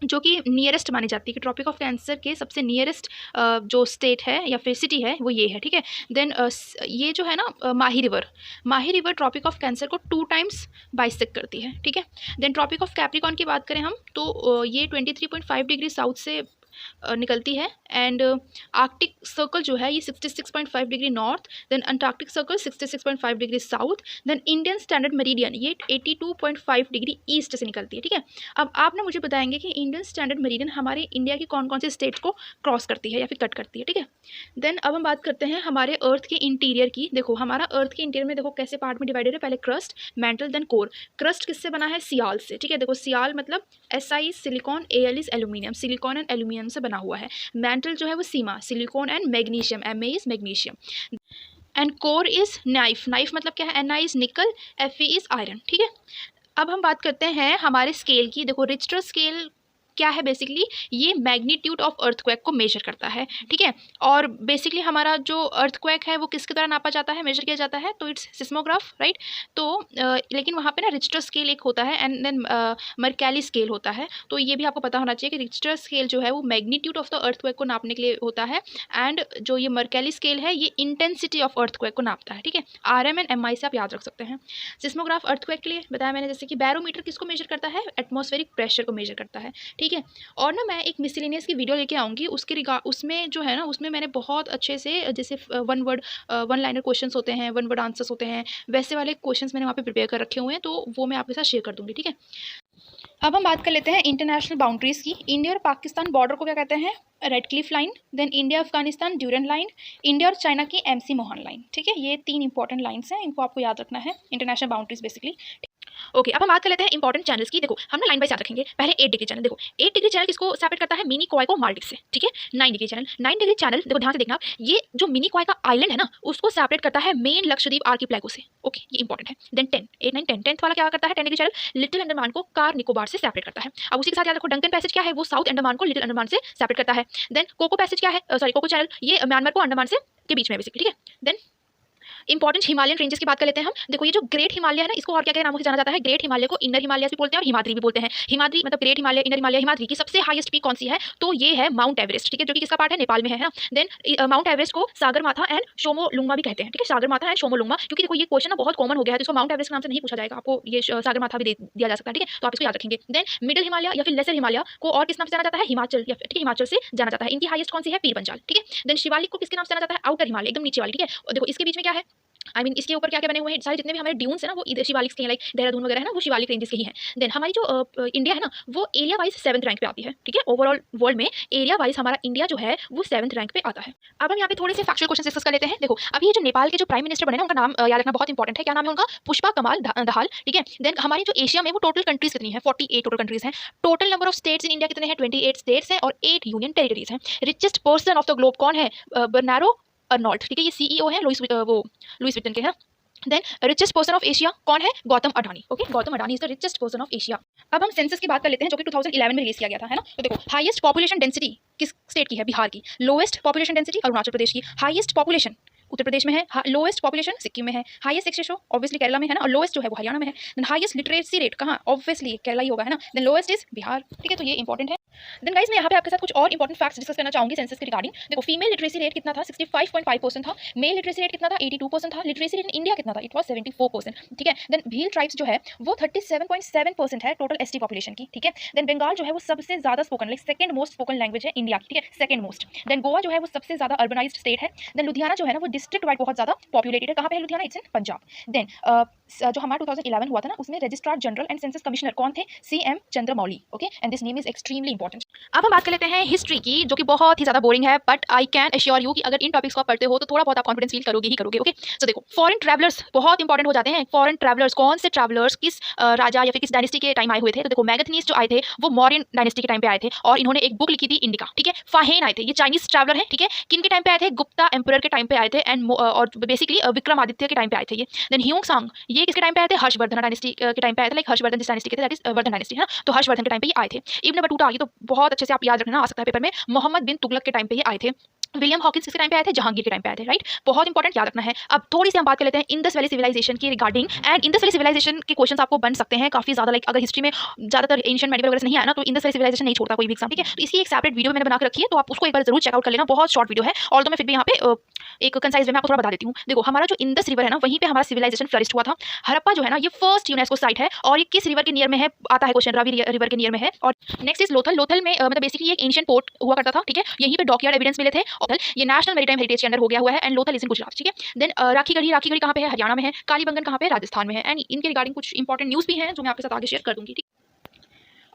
जो कि नियरेस्ट मानी जाती है कि ट्रॉपिक ऑफ कैंसर के सबसे नियरेस्ट जो स्टेट है या फिर सिटी है वो ये है, ठीक है। देन ये जो है ना माही रिवर ट्रॉपिक ऑफ कैंसर को 2 टाइम्स बाइसेक्ट करती है, ठीक है। देन ट्रॉपिक ऑफ कैप्रिकॉर्न की बात करें हम तो ये 23.5 डिग्री साउथ से निकलती है। एंड आर्कटिक सर्कल जो है ये 66.5 degree north, then Antarctic circle 66.5 degree south, then Indian standard meridian ये 82.5 डिग्री ईस्ट से निकलती है, ठीक है। अब आप ना मुझे बताएंगे कि इंडियन स्टैंडर्ड मेरिडियन हमारे इंडिया की कौन कौन से स्टेट्स को क्रॉस करती है या फिर कट करती है, ठीक है। देन अब हम बात करते हैं हमारे अर्थ के इंटीरियर की। देखो हमारा अर्थ के इंटीरियर में देखो कैसे पार्ट में डिवाइडेड है, पहले crust, mantle, then core. Crust किससे बना है, सियाल से, ठीक है। देखो सियाल मतलब SI silicon, AL is aluminium, silicon and aluminium से बना हुआ है। मेंटल जो है वो sima, silicon and magnesium, Ma is magnesium. And core is nife मतलब क्या है, Ni is nickel, Fe is iron, ठीक है। अब हम बात करते हैं हमारे स्केल की। देखो रिक्टर स्केल क्या है, बेसिकली ये मैग्नीट्यूड ऑफ अर्थक्वेक को मेजर करता है, ठीक है। और बेसिकली हमारा जो अर्थक्वेक है वो किसके द्वारा नापा जाता है, मेजर किया जाता है, तो इट्स सिस्मोग्राफ, राइट। तो लेकिन वहाँ पे ना रिक्टर स्केल एक होता है एंड देन मर्कैली स्केल होता है। तो ये भी आपको पता होना चाहिए कि रिक्टर स्केल जो है वो मैग्नीट्यूड ऑफ द अर्थक्वेक को नापने के लिए होता है। एंड जो ये मर्कैली स्केल है ये इंटेंसिटी ऑफ अर्थक्वेक को नापता है, ठीक है। RM एंड MI से आप याद रख सकते हैं। सिस्मोग्राफ अर्थक्वेक के लिए बताया मैंने, जैसे कि बैरोमीटर किसको मेजर करता है, एटमॉस्फेरिक प्रेशर को मेजर करता है, ठीक है। और ना मैं एक मिसलेनियस की वीडियो लेके आऊँगी उसमें जो है ना उसमें मैंने बहुत अच्छे से जैसे वन लाइनर क्वेश्चंस होते हैं, वन वर्ड आंसर्स होते हैं, वैसे वाले क्वेश्चंस मैंने वहाँ पे प्रिपेयर कर रखे हुए हैं, तो वो मैं आपके साथ शेयर कर दूँगी, ठीक है। अब हम बात कर लेते हैं इंटरनेशनल बाउंड्रीज़ की। इंडिया और पाकिस्तान बॉर्डर को क्या कहते हैं, Radcliffe line. Then India Afghanistan Durand line, India और चाइना की MC मोहन लाइन, ठीक है। ये 3 इंपॉर्टेंट लाइन्स हैं, इनको आपको याद रखना है, इंटरनेशनल बाउंड्रीज बेसिकली। ओके अब हम बात कर लेते हैं इंपॉर्टेंट चैनल्स की। देखो हम ना लाइन वाइज याद रखेंगे। पहले 8 डिग्री चैनल, देखो 8 डिग्री चैनल किसको सेपरेट करता है, मिनी क्वाई को माल्डिव से, ठीक है। 9 डिग्री चैनल देखो ध्यान से देखना, ये जो मिनी क्वाई का आइलैंड है ना उसको सेपरेट करता है मेन लक्षद्वीप आर्किपेलागो से, ओके ये इंपॉर्टेंट है। देन 10 8 9 10 वाला क्या करता है, 10 डिग्री चैनल लिटिल अंडमान को कार निकोबार से सेपरेट करता है। अब उसी के साथ याद रखो डंकन पैसेज क्या है, वो साउथ अंडमान को लिटिल अंडमान से सेपरेट करता है। देन कोको पैसेज क्या है, सॉरी कोको चैनल ये म्यांमार को अंडमान से के बीच में बेसिकली, ठीक है। देन इंपॉर्टेंट हिमालयन रेंजेस की बात कर लेते हैं हम। देखो ये जो ग्रेट हिमालय है ना इसको और क्या क्या नामों से जाना जाता है, ग्रेट हिमालय को इनर हिमालय भी बोलते हैं और हिमाद्री भी बोलते हैं। हिमाद्री मतलब ग्रेट हिमालय, इनर हिमालय, हिमाद्री की सबसे हाईएस्ट पीक कौन सी है, तो ये है माउंट एवरेस्ट, ठीक है, जो कि किसका पार्ट है, नेपाल में है ना। देन माउंट एवरेस्ट को सागर माथा एंड शोमोलुंगमा भी कहते हैं, ठीक है, सागर माथा एंड शोमोलुंगमा, क्योंकि देखो ये क्वेश्चन ना बहुत कॉमन हो गया है, तो इसको माउंट एवरेस्ट के नाम से नहीं पूछा जाएगा, आपको ये सागर माथा भी दे दिया जा सकता है, ठीक है, तो आप इसको याद रखेंगे। देन मिडिल हिमालय या फिर लेसर हिमालय को और किस नाम से जाना जाता है, हिमाचल, या ठीक है हिमाचल से जाना जाता है। इनकी हाईएस्ट कौन सी है, पीर पंजाल, ठीक है। देन शिवालिक को किसके नाम से जाना जाता है, आउटर हिमालय एकदम नीचे वाली, ठीक है। और देखो इसके बीच में क्या है, इसके ऊपर क्या क्या बने हुए हैं, सारे जितने भी हमारे ड्यून्स है ना वो इधर शिवालिक के हैं, लाइक देहरादून वगैरह है ना वो शिवालिक रेंजेस के ही हैं। देन हमारी जो इंडिया है ना वो एरिया वाइज 7th रैंक पे आती है, ठीक है। ओवरऑल वर्ल्ड में एरिया वाइज हमारा इंडिया जो है वो 7th रैंक पे आता है। अब हम यहाँ पे थोड़े से फैक्चुअल क्वेश्चन डिस्कस कर लेते हैं। देखो अब ये जो नेपाल के जो प्राइम मिनिस्टर बने ना उनका नाम याद रखना बहुत इंपॉर्टेंट है, क्या नाम है उनका, पुष्पा कमाल दहाल, ठीक है। देन हमारी जो एशिया में वो टोटल कंट्रीज कितनी है, 48 टोटल कंट्रीज हैं। Total number of states in India कितने हैं, 28 स्टेट्स हैं और 8 यूनियन टेरिटरीज हैं। Richest person of the globe कौन है, बर्नारो अर्नोल्ट, ठीक है, ये CEO है लुइस विटन के, है ना। Then richest person of Asia कौन है, Gautam Adani, okay Gautam Adani is the richest person of Asia. अब हम सेंसस की बात कर लेते हैं जो कि 2011 में रिलीज किया गया था, है ना। तो देखो हाईएस्ट पॉपुलेशन डेंसिटी किस स्टेट की है, बिहार की। Lowest population density Arunachal Pradesh की। हाईएस्ट पॉपुलेशन उत्तर प्रदेश में है। लोएस्ट पॉपुलेशन सिक्किम में है। Highest sex ratio obviously Kerala में है ना, और लोएस्ट जो है वो हरियाणा में है। देन हाईएस्ट लिटरेसी रेट कहाँ, ऑब्वियसली केरला ही होगा, है ना। देन लोएस्ट इज बिहार, ठीक है, तो ये इंपॉर्टेंट है। देन गाइस मैं यहाँ पे आपके साथ कुछ और इंपॉर्टेंट फैक्ट्स डिस्कस करना चाहूंगी सेंसस के रिगार्डिंग। देखो फीमेल लिटरेसी रेट कितना था, 65.5% था। मेल लिटरेसी रेट कितना था, 82% था। लिटरेसी रेट इन इंडिया कितना था, इट वाज 74%, ठीक है। देन भील ट्राइब्स जो है वो 37.7% है टोटल ST पॉपुलेशन की, ठीक है। देन बंगाल जो है वो सबसे ज्यादा spoken, like second most spoken language है इंडिया की, ठीक है, सेकंड मोस्ट। देन गोवा जो है वो सबसे ज्यादा अर्बनाइज्ड स्टेट है। देन लुधियाना जो है ना वो डिस्ट्रिक्ट वाइड बहुत ज़्यादा पॉपुलेटेड है। कहाँ पे है Ludhiana? It's in Punjab. Then जो हमारा 2011 हुआ था ना, उसमें registrar general and census commissioner कौन थे? CM Chandramouli. Okay, and this name is extremely important. अब हम बात कर लेते हैं हिस्ट्री की, जो कि बहुत ही ज़्यादा बोरिंग है, but I can assure you कि अगर इन टॉपिक्स को आप पढ़ते हो तो थोड़ा बहुत आप कॉन्फिडेंस फील करोगे ही करोगे। ओके, सो देखो, फॉरेन ट्रैवलर्स बहुत इंपॉर्टेंट हो जाते हैं। फॉरेन ट्रैवलर्स, कौन से ट्रैवलर्स किस राजा या फिर किस डायनेस्टी के टाइम आए हुए थे? तो देखो, मैगथनीज जो आए थे वो मौर्यन डायनेस्टी के टाइम पे आए थे, और इन्होंने एक बुक लिखी थी इंडिका। ठीक है, फाहेन आए थे, ये चाइनीज ट्रैवलर है। ठीक है, किन के टाइम पे आए थे? गुप्ता एम्परर के टाइम पे आए थे, एंड और बेसिकली विक्रमादित्य के टाइम पे आए थे ये। देन ह्यूंग सांग, ये किसके टाइम पे आए थे? हर्षवर्धन डायनेस्टी के टाइम पे आए थे, लाइक हर्षवर्धन जिस डायनेस्टी के थे, दैट इज वर्धन डायनेस्टी है ना, तो हर्षवर्धन के टाइम पे ये आए थे। इब्न बटूता, ये तो बहुत अच्छे से आप याद रखना, आ सकता है पेपर में। मोहम्मद बिन तुगलक के टाइम पे ये आए थे। विलियम हॉकिंस किसके टाइम पे आए थे? जहांगीर के टाइम पे आए थे, राइट? बहुत इंपॉर्टेंट, याद रखना है। अब थोड़ी सी हम बात कर लेते हैं इंडस वैली सिविलाइजेशन की regarding, and Indus valley civilisation के क्वेश्चंस आपको बन सकते हैं काफी ज्यादा, लाइक अगर हिस्ट्री में ज्यादातर एंशिएंट मेडिवल वगैरह से नहीं आया ना, तो इंडस वैली सिविलाइजेशन नहीं छोड़ता कोई भी एग्जाम। ठीक है, तो इसकी एक सेपरेट वीडियो मैंने बना के रखी है, तो आप उसको एक बार जरूर चेकआउट कर लेना। बहुत शॉर्ट वीडियो है, और तो मैं फिर भी यहाँ पे एक कंसाइज वे में आपको थोड़ा बता देती हूँ। देखो, हमारा जो इंडस रिवर है ना, वहीं पे हमारा सिविलाइजेशन फ्लरिश्ड हुआ था। हड़प्पा जो है ना, ये फर्स्ट यूनेस्को साइट है, और ये किस रिवर के नियर में है? आता है क्वेश्चन, रावी रिवर के नियर में है। और नेक्स्ट इज लोथल। लोथल में मतलब बेसिकली एक एंशिएंट पोर्ट हुआ करता था। ठीक है, यहीं पे डॉकयार्ड एविडेंस मिले थे। और ये नेशनल मैरीटाइम हेरिटेज के अंदर हो गया हुआ है, and Lothal is in Gujarat. ठीक है, देन राखीगढ़ी, राखीगढ़ी कहाँ पे है? हरियाणा में है। कालीबंगन कहाँ पे? राजस्थान में है। एंड इनके रिगार्डिंग कुछ इंपॉर्टेंट न्यूज़ भी हैं जो मैं आपके साथ आगे शेयर कर दूंगी।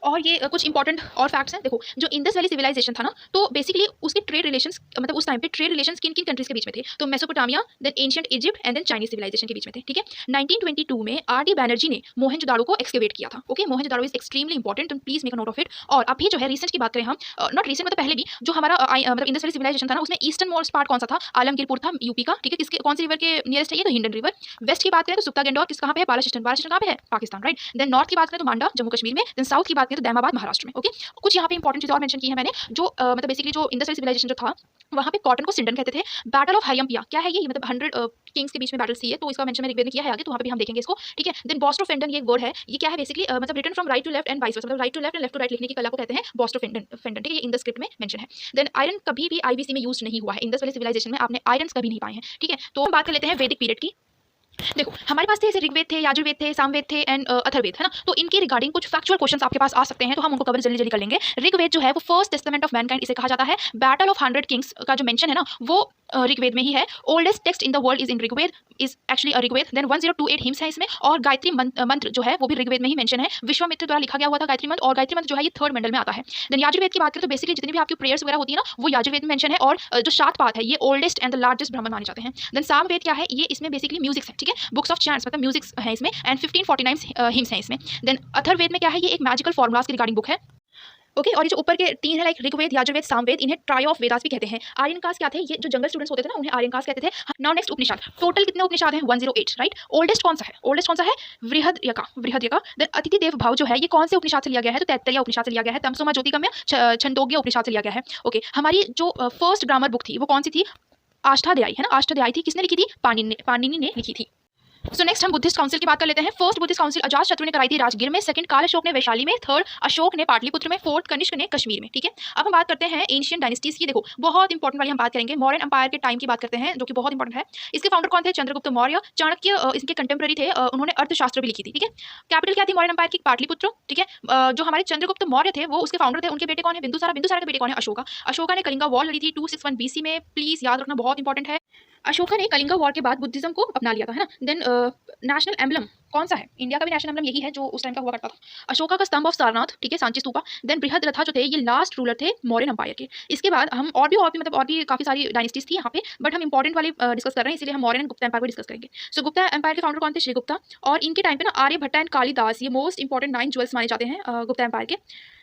और ये कुछ इंपॉर्टेंट और फैक्ट्स हैं। देखो, जो इंडस वैली सिविलाइजेशन था ना, तो बेसिकली उसके ट्रेड रिलेशंस, मतलब उस टाइम पे ट्रेड रिलेशंस किन किन कंट्रीज के बीच में थे? तो Mesopotamia, then ancient Egypt, and then Chinese civilisation के बीच में थे। ठीक है, 1922 में RD बैनर्जी ने मोहनजोदाड़ो को एक्सकेवेट किया था। Okay, Mohenjo-daro is extremely important, तो please make a note of it. और अभी जो है रिसेंट की बात करें हम, नॉट रिसेंट मतलब पहले भी, जो हमारा मतलब इंडस वैली सिविलाइजेशन था ना, उसमें ईस्टर्न मोस्ट पार्ट कौन सा था? आलमगीरपुर था, यूपी का। ठीक है, किसके कौन सी रिवर के नियरेस्ट है ये? तो हिंडन रिवर। वेस्ट की बात करें तो सुक्ता गेंडोर, किस कहाँ पे है? बालासिस्टन। बालासिस्टन कहाँ पे है? पाकिस्तान, राइट? देन नॉर्थ की बात करें तो मांडा, जम्मू कश्मीर में। देन साउथ की बात करें तो दैमाबाद, महाराष्ट्र में। ओके, कुछ यहाँ पे इंपॉर्टेंट चीज़ और मेंशन की है मैंने, जो मतलब बेसिकली जो इंडस वैली सिविलाइजेशन जो था, वहाँ पे कॉटन को सिंडन कहते थे। बैटल ऑफ हायम्पिया क्या है ये? मतलब 100 किंग्स के बीच में बैटल सी है, तो इसका मेंशन मैंने ऋग्वेद में किया है आगे, तो वहाँ पे भी हम देखेंगे इसको। ठीक है, देन बॉस्ट्रोफेंडन, ये एक वर्ड है, ये क्या है? बेसिकली मतलब written from right to left and vice versa, मतलब right to left and left to right लिखने की कला को कहते हैं बॉस्ट्रोफेंडन। ठीक है, ये इन द स्क्रिप्ट में मेंशन है। देन आयरन कभी भी IBC में यूज नहीं हुआ है। इंडस वैली सिविलाइजेशन में आपने आयरन कभी नहीं पाए हैं। ठीक है, तो हम बात कर लेते हैं वैदिक पीरियड की। देखो, हमारे पास थे जैसे ऋग्वेद थे, यजुर्वेद थे, सामवेद थे, एंड अथर्ववेद, है ना। तो इनके रिगार्डिंग कुछ फैक्चुअल क्वेश्चंस आपके पास आ सकते हैं, तो हम उनको कवर जल्दी जल्दी कर लेंगे। ऋग्वेद जो है वो फर्स्ट टेस्टामेंट ऑफ मैनकाइंड इसे कहा जाता है। बैटल ऑफ 100 किंग्स का जो मेंशन है ना, वो ऋग्वेद में ही है। Oldest text in the world is in Rigveda, is actually a Rigveda. Then 1028 hymns है इसमें, और गायत्री मंत्र जो है वो भी ऋग्वेद में ही मेंशन है। विश्वामित्र द्वारा लिखा गया हुआ था गायत्री मंत्र, और गायत्री मंत्र जो है ये 3rd मंडल में आता है। देन यजुर्वेद की बात करें तो बेसिकली जितनी भी आपकी प्रेयर्स वगैरह होती है ना, वो यजुर्वेद में मेंशन है, और जो 7 पाठ है ये ओल्डेस्ट एंड द लार्जेस्ट ब्राह्मण माने जाते हैं। देन सामवेद क्या है? ये इसमें बेसिकली म्यूजिक्स है। ठीक है, बुक्स ऑफ चैंट्स, मतलब म्यूजिक्स है इसमें, एंड 1549 हिम्स हैं इसमें। देन अथर्ववेद में क्या है? ये एक मैजिकल फॉर्मुलास की रिगार्डिंग बुक है। ओके, और ये जो ऊपर के 3 है, लाइक ऋग्वेद, यजुर्वेद, सामवेद, इन्हें ट्राई ऑफ वेदास भी कहते हैं। आर्यन कास्ट क्या थे? ये जो जंगल स्टूडेंट्स होते थे ना, उन्हें आर्यन कास्ट कहते थे। नाउ नेक्स्ट उपनिषद। टोटल कितने उपनिषद हैं? 108, राइट? ओल्डेस्ट कौन सा है? ओल्डेस्ट कौन सा है? बृहदयका, बृहदयका। देन अतिथि देव भाव जो है ये कौन से उपनिषद से लिया गया है? तो तैत्तरीय उपनिषद से लिया गया है। तमसोमा ज्योतिगम्य छंदोग्य उपनिषद से लिया गया है। ओके, हमारी जो फर्स्ट ग्रामर बुक थी वो कौन सी थी? अष्टाध्यायी, है ना, अष्टाध्यायी थी। किसने लिखी थी? पाणिनि ने लिखी थी। सो नेक्स्ट हम बुद्धिस्ट काउंसिल की बात कर लेते हैं। फर्स्ट बुद्धिस्ट काउंसिल अजातशत्रु ने कराई थी राजगीर में, सेकंड काल अशोक ने वैशाली में, थर्ड अशोक ने पाटलिपुत्र में, फोर्थ कनिष्क ने कश्मीर में। ठीक है, अब हम बात करते हैं एंशिएंट डायनेस्टीज की। देखो, बहुत इंपॉर्टेंट वाली हम बात करेंगे। मौर्यन एम्पायर के टाइम की बात करते हैं, जो कि बहुत इंपॉर्टेंट है। इसके फाउंडर कौन थे? चंद्रगुप्त मौर्य। चाणक्य इसके कंटेम्प्रेरी थे, उन्होंने अर्थशास्त्र भी लिखी थी। ठीक है, कैपिटल क्या थी मौर्यन एम्पायर की? पाटलिपुत्र। ठीक है, जो हमारे चंद्रगुप्त मौर्य थे वो उसके फाउंडर थे। उनके बेटे कौन है? बिंदुसारा। बिंदुसारा के बेटे कौन है? अशोका। अशोका ने कलिंगा वॉर लड़ी थी 261 BC में, प्लीज याद रखना, बहुत इंपॉर्टेंट है। अशोका ने कलिंगा वॉर के बाद बुद्धिज्म को अपना लिया था, है ना। देन नेशनल एम्बलम कौन सा है? इंडिया का भी नेशनल एम्बलम यही है जो उस टाइम का हुआ करता था, अशोका का स्तंभ ऑफ सारनाथ। ठीक है, सांची स्तूपा। देन बृहद रथा जो थे ये लास्ट रूलर थे मौर्यन एम्पायर के। इसके बाद हम और भी मतलब और भी काफी सारी डायनेस्टीज थी यहाँ पे, बट हम इंपॉर्टेंट वाली डिस्कस कर रहे हैं, इसलिए हम मौर्यन गुप्ता एम्पायर को डिस्कस करेंगे। सो गुप्ता एम्पायर के फाउंडर कौन थे? श्रीगुप्ता। और इनके टाइम पे ना आर्यभट्ट एंड कालिदास, ये मोस्ट इंपॉर्टेंट 9 ज्वेल्स माने जाते हैं गुप्ता एम्पायर के।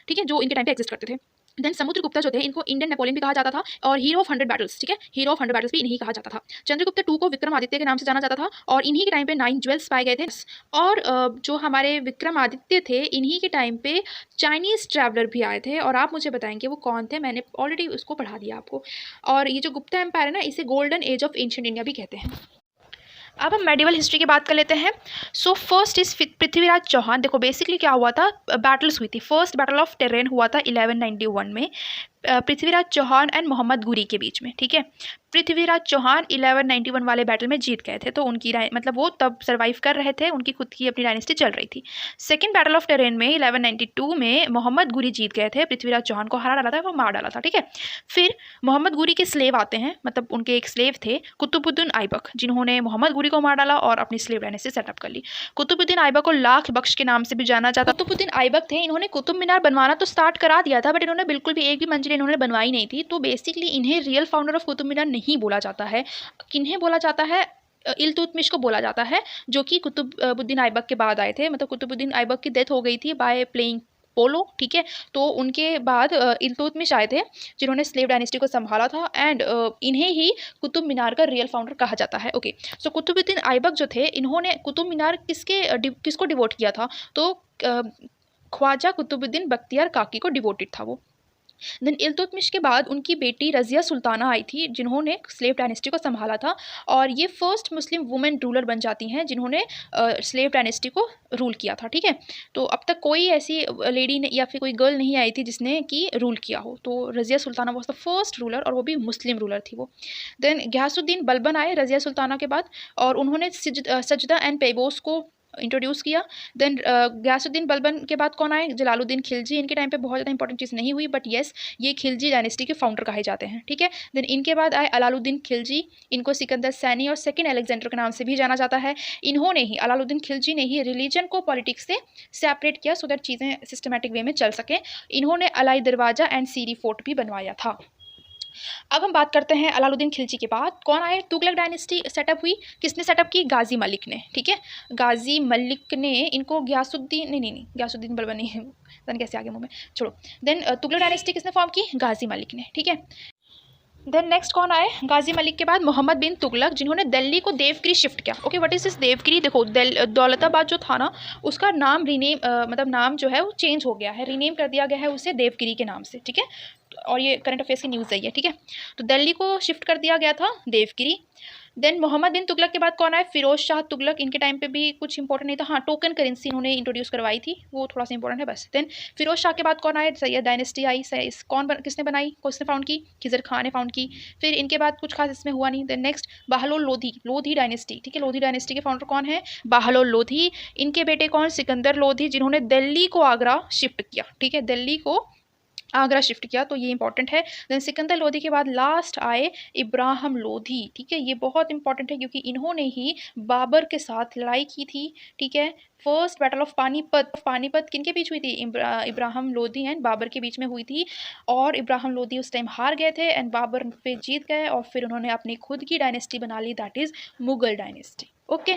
ठीक है, जो इनके टाइम पे एग्जिस्ट करते थे। देन समुद्रगुप्ता जो थे इनको इंडियन नेपोलियन भी कहा जाता था, और हीरो ऑफ 100 बैटल्स। ठीक है, हीरो ऑफ 100 बैटल्स भी इन्हीं कहा जाता था। चंद्रगुप्त 2 को विक्रमादित्य के नाम से जाना जाता था, और इन्हीं के टाइम पे 9 ज्वेल्स पाए गए थे। और जो हमारे विक्रमादित्य थे इन्हीं के टाइम पे चाइनीज ट्रैवलर भी आए थे, और आप मुझे बताएंगे वो कौन थे? मैंने ऑलरेडी उसको पढ़ा दिया आपको। और ये जो गुप्ता एम्पायर है ना, इसे golden age of ancient India भी कहते हैं। अब हम मेडिवल हिस्ट्री की बात कर लेते हैं। So first is Prithviraj Chauhan. देखो बेसिकली क्या हुआ था? बैटल्स हुई थी। फर्स्ट बैटल ऑफ टेरेन हुआ था 1191 में। पृथ्वीराज चौहान एंड मोहम्मद गुरी के बीच में, ठीक है। पृथ्वीराज चौहान 1191 वाले बैटल में जीत गए थे, तो उनकी मतलब वो तब सर्वाइव कर रहे थे, उनकी खुद की अपनी डायनेस्टी चल रही थी। सेकंड बैटल ऑफ टेरेन में 1192 में मोहम्मद गुरी जीत गए थे, पृथ्वीराज चौहान को हरा डाला था, वो मार डाला था, ठीक है। फिर मोहम्मद गुरी के स्लेव आते हैं, मतलब उनके एक स्लेव थे कुतुबुद्दीन ऐबक, जिन्होंने मोहम्मद गुरी को मार डाला और अपनी स्लेव डायनेस्टी सेटअप कर ली। कुतुबुद्दीन ऐबक को लाख बख्श के नाम से भी जाना जाता। कुतुबुद्दीन ऐबक थे, इन्होंने कुतुब मीनार बनवाना तो स्टार्ट करा दिया था, बट इन्होंने बिल्कुल भी एक भी मंजिल इन्होंने बनवाई नहीं थी। तो बेसिकली इन्हें real founder of Qutub Minar नहीं बोला जाता है। किन्हें बोला जाता है? इल्तुतमिश को बोला जाता है, जो कि कुतुबुद्दीन ऐबक के बाद आए थे। मतलब कुतुबुद्दीन ऐबक की डेथ हो गई थी बाय प्लेइंग पोलो, ठीक है। तो उनके बाद इल्तुतमिश आए थे, जिन्होंने स्लेव डायनेस्टी को संभाला था, एंड इन्हें ही कुतुब मीनार का रियल फाउंडर कहा जाता है। ओके, सो कुतुबुद्दीन ऐबक जो थे, इन्होंने कुतुब मीनार किसको डिवोट किया था? तो ख्वाजा कुतुबुद्दीन बख्तियार काकी को डिवोटेड था वो। देन इल्तुतमिश के बाद उनकी बेटी रज़िया सुल्ताना आई थी, जिन्होंने स्लेव डायनेस्टी को संभाला था, और ये फर्स्ट मुस्लिम वुमेन रूलर बन जाती हैं जिन्होंने स्लेव डायनेस्टी को रूल किया था, ठीक है। तो अब तक कोई ऐसी लेडी या फिर कोई गर्ल नहीं आई थी जिसने कि रूल किया हो। तो Razia Sultana was the first ruler, और वो भी मुस्लिम रूलर थी वो। देन गयासुद्दीन बलबन आए रज़िया सुल्ताना के बाद, और उन्होंने सजदा एंड पेबोस को इंट्रोड्यूस किया। देन गयासुद्दीन बलबन के बाद कौन आए? जलालुद्दीन खिलजी। इनके टाइम पे बहुत ज़्यादा इंपॉर्टेंट चीज़ नहीं हुई, बट येस, ये खिलजी डायनेस्टी के फाउंडर कहे जाते हैं, ठीक है। देन इनके बाद आए अलाउद्दीन खिलजी। इनको सिकंदर सैनी और सेकंड अलेक्जेंडर के नाम से भी जाना जाता है। इन्होंने ही, अलाउद्दीन खिलजी ने ही रिलीजन को पॉलिटिक्स से सेपरेट किया, सो दैट चीज़ें सिस्टमेटिक वे में चल सकें। इन्होंने अलाई दरवाज़ा एंड सीरी फोर्ट भी बनवाया था। अब हम बात करते हैं अलाउद्दीन खिलजी के बाद कौन आए? तुगलक डायनेस्टी सेटअप हुई। किसने सेटअप की? गाजी मलिक ने, ठीक है। गाजी मलिक ने इनको गयासुद्दीन नहीं गयासुद्दीन बलबन नहीं है, पता कैसे आगे मुंह में, छोड़ो। देन तुगलक डायनेस्टी किसने फॉर्म की? गाजी मलिक ने, ठीक है। देन नेक्स्ट कौन आए? गाजी मलिक के बाद मोहम्मद बिन तुगलक, जिन्होंने दिल्ली को देवगिरी शिफ्ट किया। Okay, what is this Devagiri? देखो, दौलताबाद जो था ना, उसका नाम रीनेम मतलब नाम जो है वो चेंज हो गया है, रीनेम कर दिया गया है उसे देवगिरी के नाम से, ठीक है। और ये करंट अफेयर्स की न्यूज़ है ये, ठीक है। तो दिल्ली को शिफ्ट कर दिया गया था देवगिरी। देन मोहम्मद बिन तुगलक के बाद कौन आए? फिरोज शाह तुगलक। इनके टाइम पे भी कुछ इंपॉर्टेंट नहीं था, हाँ, टोकन करेंसी इन्होंने इंट्रोड्यूस करवाई थी, वो थोड़ा सा इंपॉर्टेंट है बस। देन फिरोज शाह के बाद कौन आए? सैयद डायनेस्टी आई। किसने बनाई? किसने फाउंड की? खिजर खान ने फाउंड की। फिर इनके बाद कुछ खास इसमें हुआ नहीं। Then next Bahlol Lodi dynasty, ठीक है। लोधी डायनेस्टी के फाउंडर कौन है? बहलोल लोधी। इनके बेटे कौन? सिकंदर लोधी, जिन्होंने दिल्ली को आगरा शिफ्ट किया, ठीक है, दिल्ली को आगरा शिफ्ट किया, तो ये इंपॉर्टेंट है। देन सिकंदर लोधी के बाद लास्ट आए इब्राहिम लोधी, ठीक है। ये बहुत इंपॉर्टेंट है क्योंकि इन्होंने ही बाबर के साथ लड़ाई की थी, ठीक है। फर्स्ट बैटल ऑफ पानीपत किनके बीच हुई थी? इब्राहिम लोधी एंड बाबर के बीच में हुई थी, और इब्राहिम लोधी उस टाइम हार गए थे एंड बाबर पे जीत गए, और फिर उन्होंने अपनी खुद की डायनेस्टी बना ली, that is Mughal dynasty. Okay,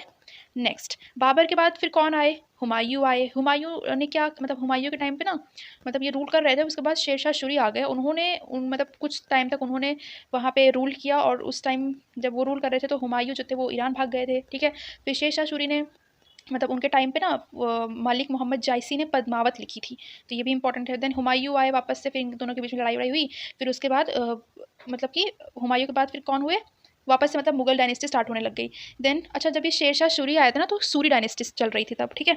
next Babur के बाद फिर कौन आए? हुमायूं आए। हुमायूं ने क्या, मतलब हुमायूं के टाइम पे ना, मतलब ये रूल कर रहे थे, उसके बाद शेरशाह सूरी आ गए। उन्होंने मतलब कुछ टाइम तक उन्होंने वहाँ पे रूल किया, और उस टाइम जब वो रूल कर रहे थे तो हुमायूं जो थे वो ईरान भाग गए थे, ठीक है। फिर शेरशाह सूरी ने, मतलब उनके टाइम पे ना मलिक मोहम्मद जायसी ने पद्मावत लिखी थी, तो ये भी इंपॉर्टेंट है। देन हुमायूं आए वापस से, फिर इन दोनों के बीच में लड़ाई हुई। फिर उसके बाद मतलब कि हुमायूं के बाद फिर कौन हुए वापस से, मतलब मुगल डायनेस्टी स्टार्ट होने लग गई। देन अच्छा, जब ये शेरशाह सूरी आया था ना, तो सूरी डायनेस्टी चल रही थी तब, ठीक है।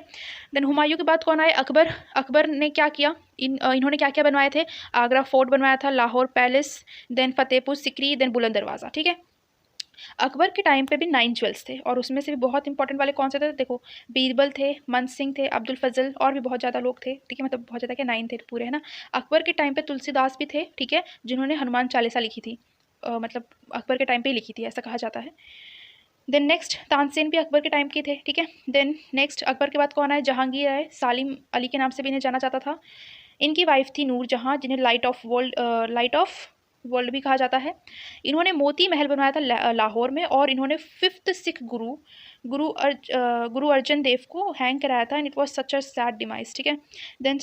देन हुमायूं के बाद कौन आए? अकबर। अकबर ने क्या किया? इन्होंने क्या क्या बनवाए थे? आगरा फोर्ट बनवाया था, Lahore palace, then Fatehpur Sikri, then Buland Darwaza, ठीक है। अकबर के टाइम पे भी 9 ज्वेल्स थे, और उसमें से भी बहुत इंपॉर्टेंट वाले कौन से थे? देखो, बीरबल थे, मन सिंह थे, अब्दुल फजल, और भी बहुत ज़्यादा लोग थे, ठीक है। मतलब बहुत ज़्यादा क्या, 9 थे पूरे, है ना। अकबर के टाइम पे तुलसीदास भी थे, ठीक है, जिन्होंने हनुमान चालीसा लिखी थी, मतलब अकबर के टाइम पे ही लिखी थी, ऐसा कहा जाता है। देन नेक्स्ट तानसेन भी अकबर के टाइम के थे, ठीक है। देन नेक्स्ट अकबर के बाद कौन आए? जहांगीर आए। सालिम अली के नाम से भी इन्हें जाना जाता था। इनकी वाइफ थी नूर जहाँ, जिन्हें लाइट ऑफ वर्ल्ड भी कहा जाता है। इन्होंने मोती महल बनवाया था लाहौर में, और इन्होंने 5th सिख गुरु अर्जन देव को हैंग कराया था, and it was such a sad demise, ठीक है। देन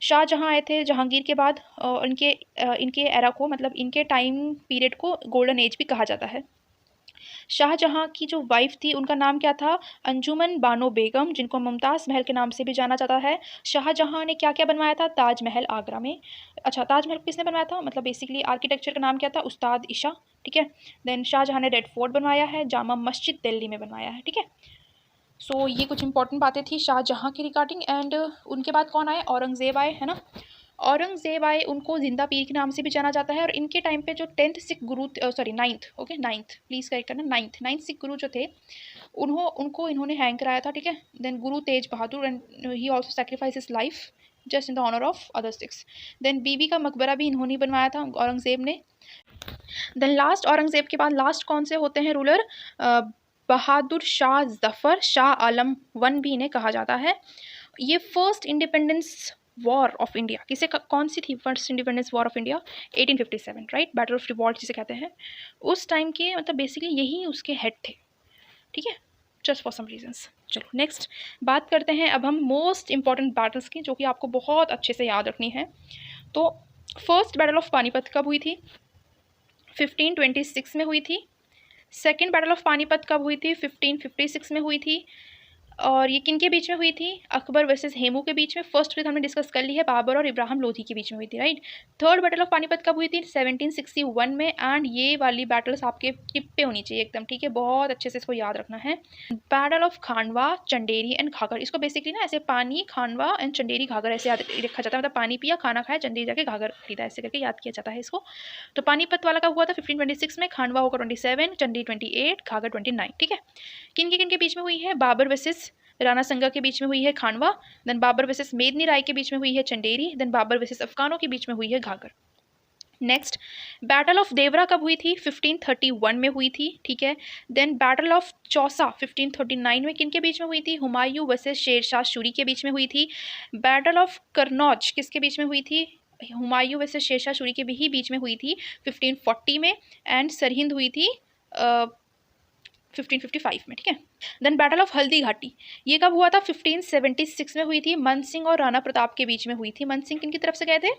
शाहजहाँ आए थे जहांगीर के बाद, इनके एरा को, मतलब इनके टाइम पीरियड को गोल्डन एज भी कहा जाता है। शाहजहाँ की जो वाइफ थी उनका नाम क्या था? अंजुमन बानो बेगम, जिनको मुमताज़ महल के नाम से भी जाना जाता है। शाहजहाँ ने क्या क्या बनवाया था? ताजमहल आगरा में। अच्छा, ताजमहल किसने बनवाया था? मतलब बेसिकली आर्किटेक्चर का नाम क्या था? उस्ताद ईशा, ठीक है। देन शाहजहाँ ने रेड फोर्ट बनवाया है, जामा मस्जिद दिल्ली में बनवाया है, ठीक है। सो ये कुछ इंपॉर्टेंट बातें थी शाहजहाँ की रिगार्डिंग। एंड उनके बाद कौन आए? औरंगज़ेब आए, है ना। औरंगजेब आए, उनको जिंदा पीर के नाम से भी जाना जाता है। और इनके टाइम पे जो 10th Sikh Guru, sorry 9th, okay 9th, please correct करना, 9th सिख गुरु जो थे उनको इन्होंने हैंग कराया था, ठीक है। Then Guru Tegh Bahadur, and he also sacrifice his life just in the honour of other Sikhs. Then Bibi का मकबरा भी इन्होंने बनवाया था, औरंगजेब ने। देन लास्ट औरंगजेब के बाद लास्ट कौन से होते हैं रूलर? बहादुर शाह जफ़र, शाह आलम वन भी इन्हें कहा जाता है। ये first independence war of India किसे कौन सी थी? First independence war of India 1857, right, battle of revolt जिसे कहते हैं। उस टाइम के मतलब बेसिकली यही उसके हेड थे, ठीक है, जस्ट फॉर सम रीजंस। चलो नेक्स्ट बात करते हैं अब हम मोस्ट इंपॉर्टेंट बैटल्स की, जो कि आपको बहुत अच्छे से याद रखनी है। तो फर्स्ट बैटल ऑफ पानीपत कब हुई थी? 1526 में हुई थी। सेकेंड बैटल ऑफ पानीपत कब हुई थी? 1556 में हुई थी। और ये किन के बीच में हुई थी? अकबर वर्सेस हेमू के बीच में। फर्स्ट फिर हमने डिस्कस कर ली है, बाबर और इब्राहिम लोधी के बीच में हुई थी, right. Third battle of Panipat कब हुई थी? 1761 में। एंड ये वाली बैटल्स आपके टिप पे होनी चाहिए एकदम, ठीक है, बहुत अच्छे से इसको याद रखना है। Battle of Khanwa, Chanderi and Ghaghra. इसको बेसिकली ना ऐसे पानी, खानवा एंड चंदेरी घाघर ऐसे याद रखा जाता है, मतलब पानी पिया, खाना खाया, चंदेरी जाके घाघर खरीदा, ऐसे करके याद किया जाता है इसको। तो पानीपत वाला कब हुआ था? 1526 में। खानवा होगा 27, चंदेरी 28, घाघर 29, ठीक है। किन के बीच में हुई है? बाबर वर्सेस राणा संगा के बीच में हुई है खानवा। देन बाबर वर्सेस मेदनी राय के बीच में हुई है चंदेरी। देन बाबर वर्सेस अफगानों के बीच में हुई है घाघर। नेक्स्ट बैटल ऑफ देवरा कब हुई थी? 1531 में हुई थी, ठीक है। देन बैटल ऑफ चौसा 1539 में। किन के बीच में हुई थी? हुमायूं वर्सेस शेरशाह सूरी के बीच में हुई थी। बैटल ऑफ कन्नौज किसके बीच में हुई थी? हुमायूं वर्सेस शेरशाह सूरी के भी बीच में हुई थी 1540 में। एंड सरहिंद हुई थी 1555 में, ठीक है। Then battle of Haldi Ghati, ये कब हुआ था? 1576 में हुई थी। मन सिंह और राणा प्रताप के बीच में हुई थी। मन सिंह किन की तरफ से गए थे?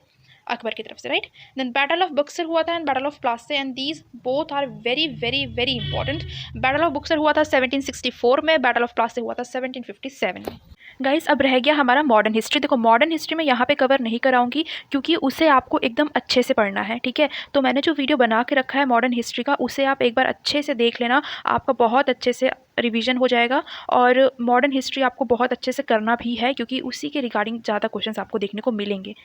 अकबर की तरफ से, right. Then battle of Buxar हुआ था and battle of Plassey, and these both are very very very important. Battle of Buxar हुआ था 1764 में, बैटल ऑफ प्लासी हुआ था 1757 में। गाइस अब रह गया हमारा मॉडर्न हिस्ट्री। देखो मॉडर्न हिस्ट्री में यहाँ पे कवर नहीं कराऊंगी क्योंकि उसे आपको एकदम अच्छे से पढ़ना है, ठीक है। तो मैंने जो वीडियो बना के रखा है मॉडर्न हिस्ट्री का, उसे आप एक बार अच्छे से देख लेना, आपका बहुत अच्छे से रिवीजन हो जाएगा। और मॉडर्न हिस्ट्री आपको बहुत अच्छे से करना भी है क्योंकि उसी के रिगार्डिंग ज़्यादा क्वेश्चंस आपको देखने को मिलेंगे।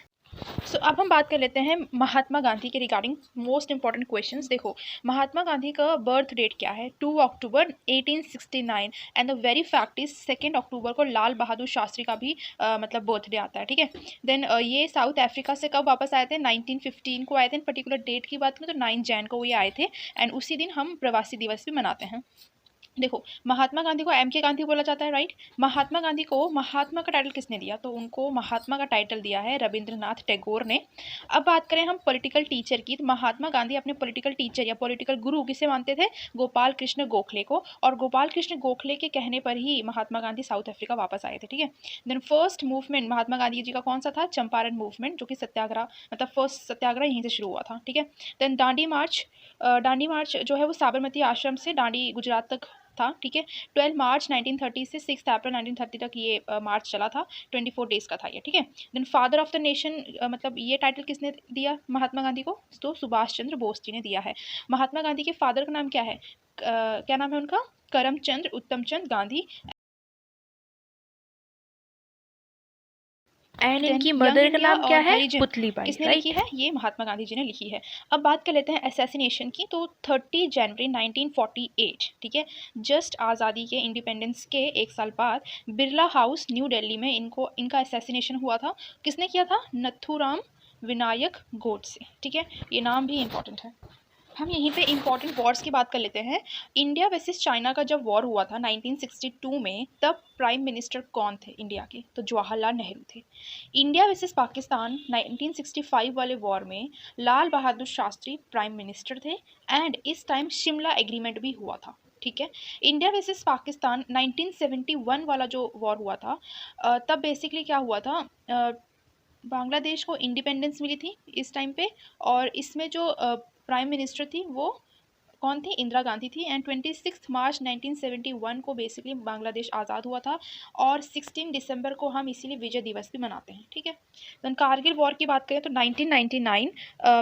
अब हम बात कर लेते हैं महात्मा गांधी के रिगार्डिंग मोस्ट इंपॉर्टेंट क्वेश्चंस। देखो महात्मा गांधी का बर्थ डेट क्या है? 2 अक्टूबर 1869, and the very fact is 2 अक्टूबर को लाल बहादुर शास्त्री का भी मतलब बर्थडे आता है, ठीक है। देन ये साउथ अफ्रीका से कब वापस आए थे? 1915 को आए थे। पर्टिकुलर डेट की बात करें तो 9 जैन को ये आए थे, एंड उसी दिन हम प्रवासी दिवस भी मनाते हैं। देखो महात्मा गांधी को एम के गांधी बोला जाता है, राइट। महात्मा गांधी को महात्मा का टाइटल किसने दिया? तो उनको महात्मा का टाइटल दिया है रविंद्रनाथ टैगोर ने। अब बात करें हम पॉलिटिकल टीचर की, तो महात्मा गांधी अपने पॉलिटिकल टीचर या पॉलिटिकल गुरु किसे मानते थे? गोपाल कृष्ण गोखले को। और गोपाल कृष्ण गोखले के कहने पर ही महात्मा गांधी साउथ अफ्रीका वापस आए थे, ठीक है। Then first movement Mahatma Gandhi ji का कौन सा था? चंपारण मूवमेंट, जो कि सत्याग्रह मतलब फर्स्ट सत्याग्रह यहीं से शुरू हुआ था, ठीक है। देन दांडी मार्च जो है वो साबरमती आश्रम से दांडी गुजरात तक था, ठीक है। 12 मार्च 1930 से 6 अप्रैल 1930 तक ये मार्च चला था। 24 डेज का था ये, ठीक है। Then father of the nation मतलब ये टाइटल किसने दिया महात्मा गांधी को? तो सुभाष चंद्र बोस जी ने दिया है। महात्मा गांधी के फादर का नाम क्या है? क्या नाम है उनका? करमचंद उत्तमचंद गांधी। एंड इनकी मदर का नाम क्या है? पुतलीबाई। किसने लिखी है? ये महात्मा गांधी जी ने लिखी है। अब बात कर लेते हैं असैसिनेशन की। तो 30 जनवरी 1948, ठीक है, जस्ट आज़ादी के इंडिपेंडेंस के एक साल बाद बिरला हाउस न्यू दिल्ली में इनका असैसिनेशन हुआ था। किसने किया था? नथुराम विनायक गोडसे, ठीक है। ये नाम भी इंपॉर्टेंट है। हम यहीं पे इंपॉर्टेंट वॉर्स की बात कर लेते हैं। इंडिया वर्सेस चाइना का जब वॉर हुआ था 1962 में, तब प्राइम मिनिस्टर कौन थे इंडिया के? तो जवाहरलाल नेहरू थे। इंडिया वर्सेस पाकिस्तान 1965 वाले वॉर में लाल बहादुर शास्त्री प्राइम मिनिस्टर थे, एंड इस टाइम शिमला एग्रीमेंट भी हुआ था, ठीक है। इंडिया वर्सेस पाकिस्तान 1971 वाला जो वॉर हुआ था, तब बेसिकली क्या हुआ था? बांग्लादेश को इंडिपेंडेंस मिली थी इस टाइम पे, और इसमें जो प्राइम मिनिस्टर थी वो कौन थी? इंदिरा गांधी थी। एंड 26 मार्च 1971 को बेसिकली बांग्लादेश आज़ाद हुआ था, और 16 दिसंबर को हम इसीलिए विजय दिवस भी मनाते हैं, ठीक है। तो कारगिल वॉर की बात करें तो 1999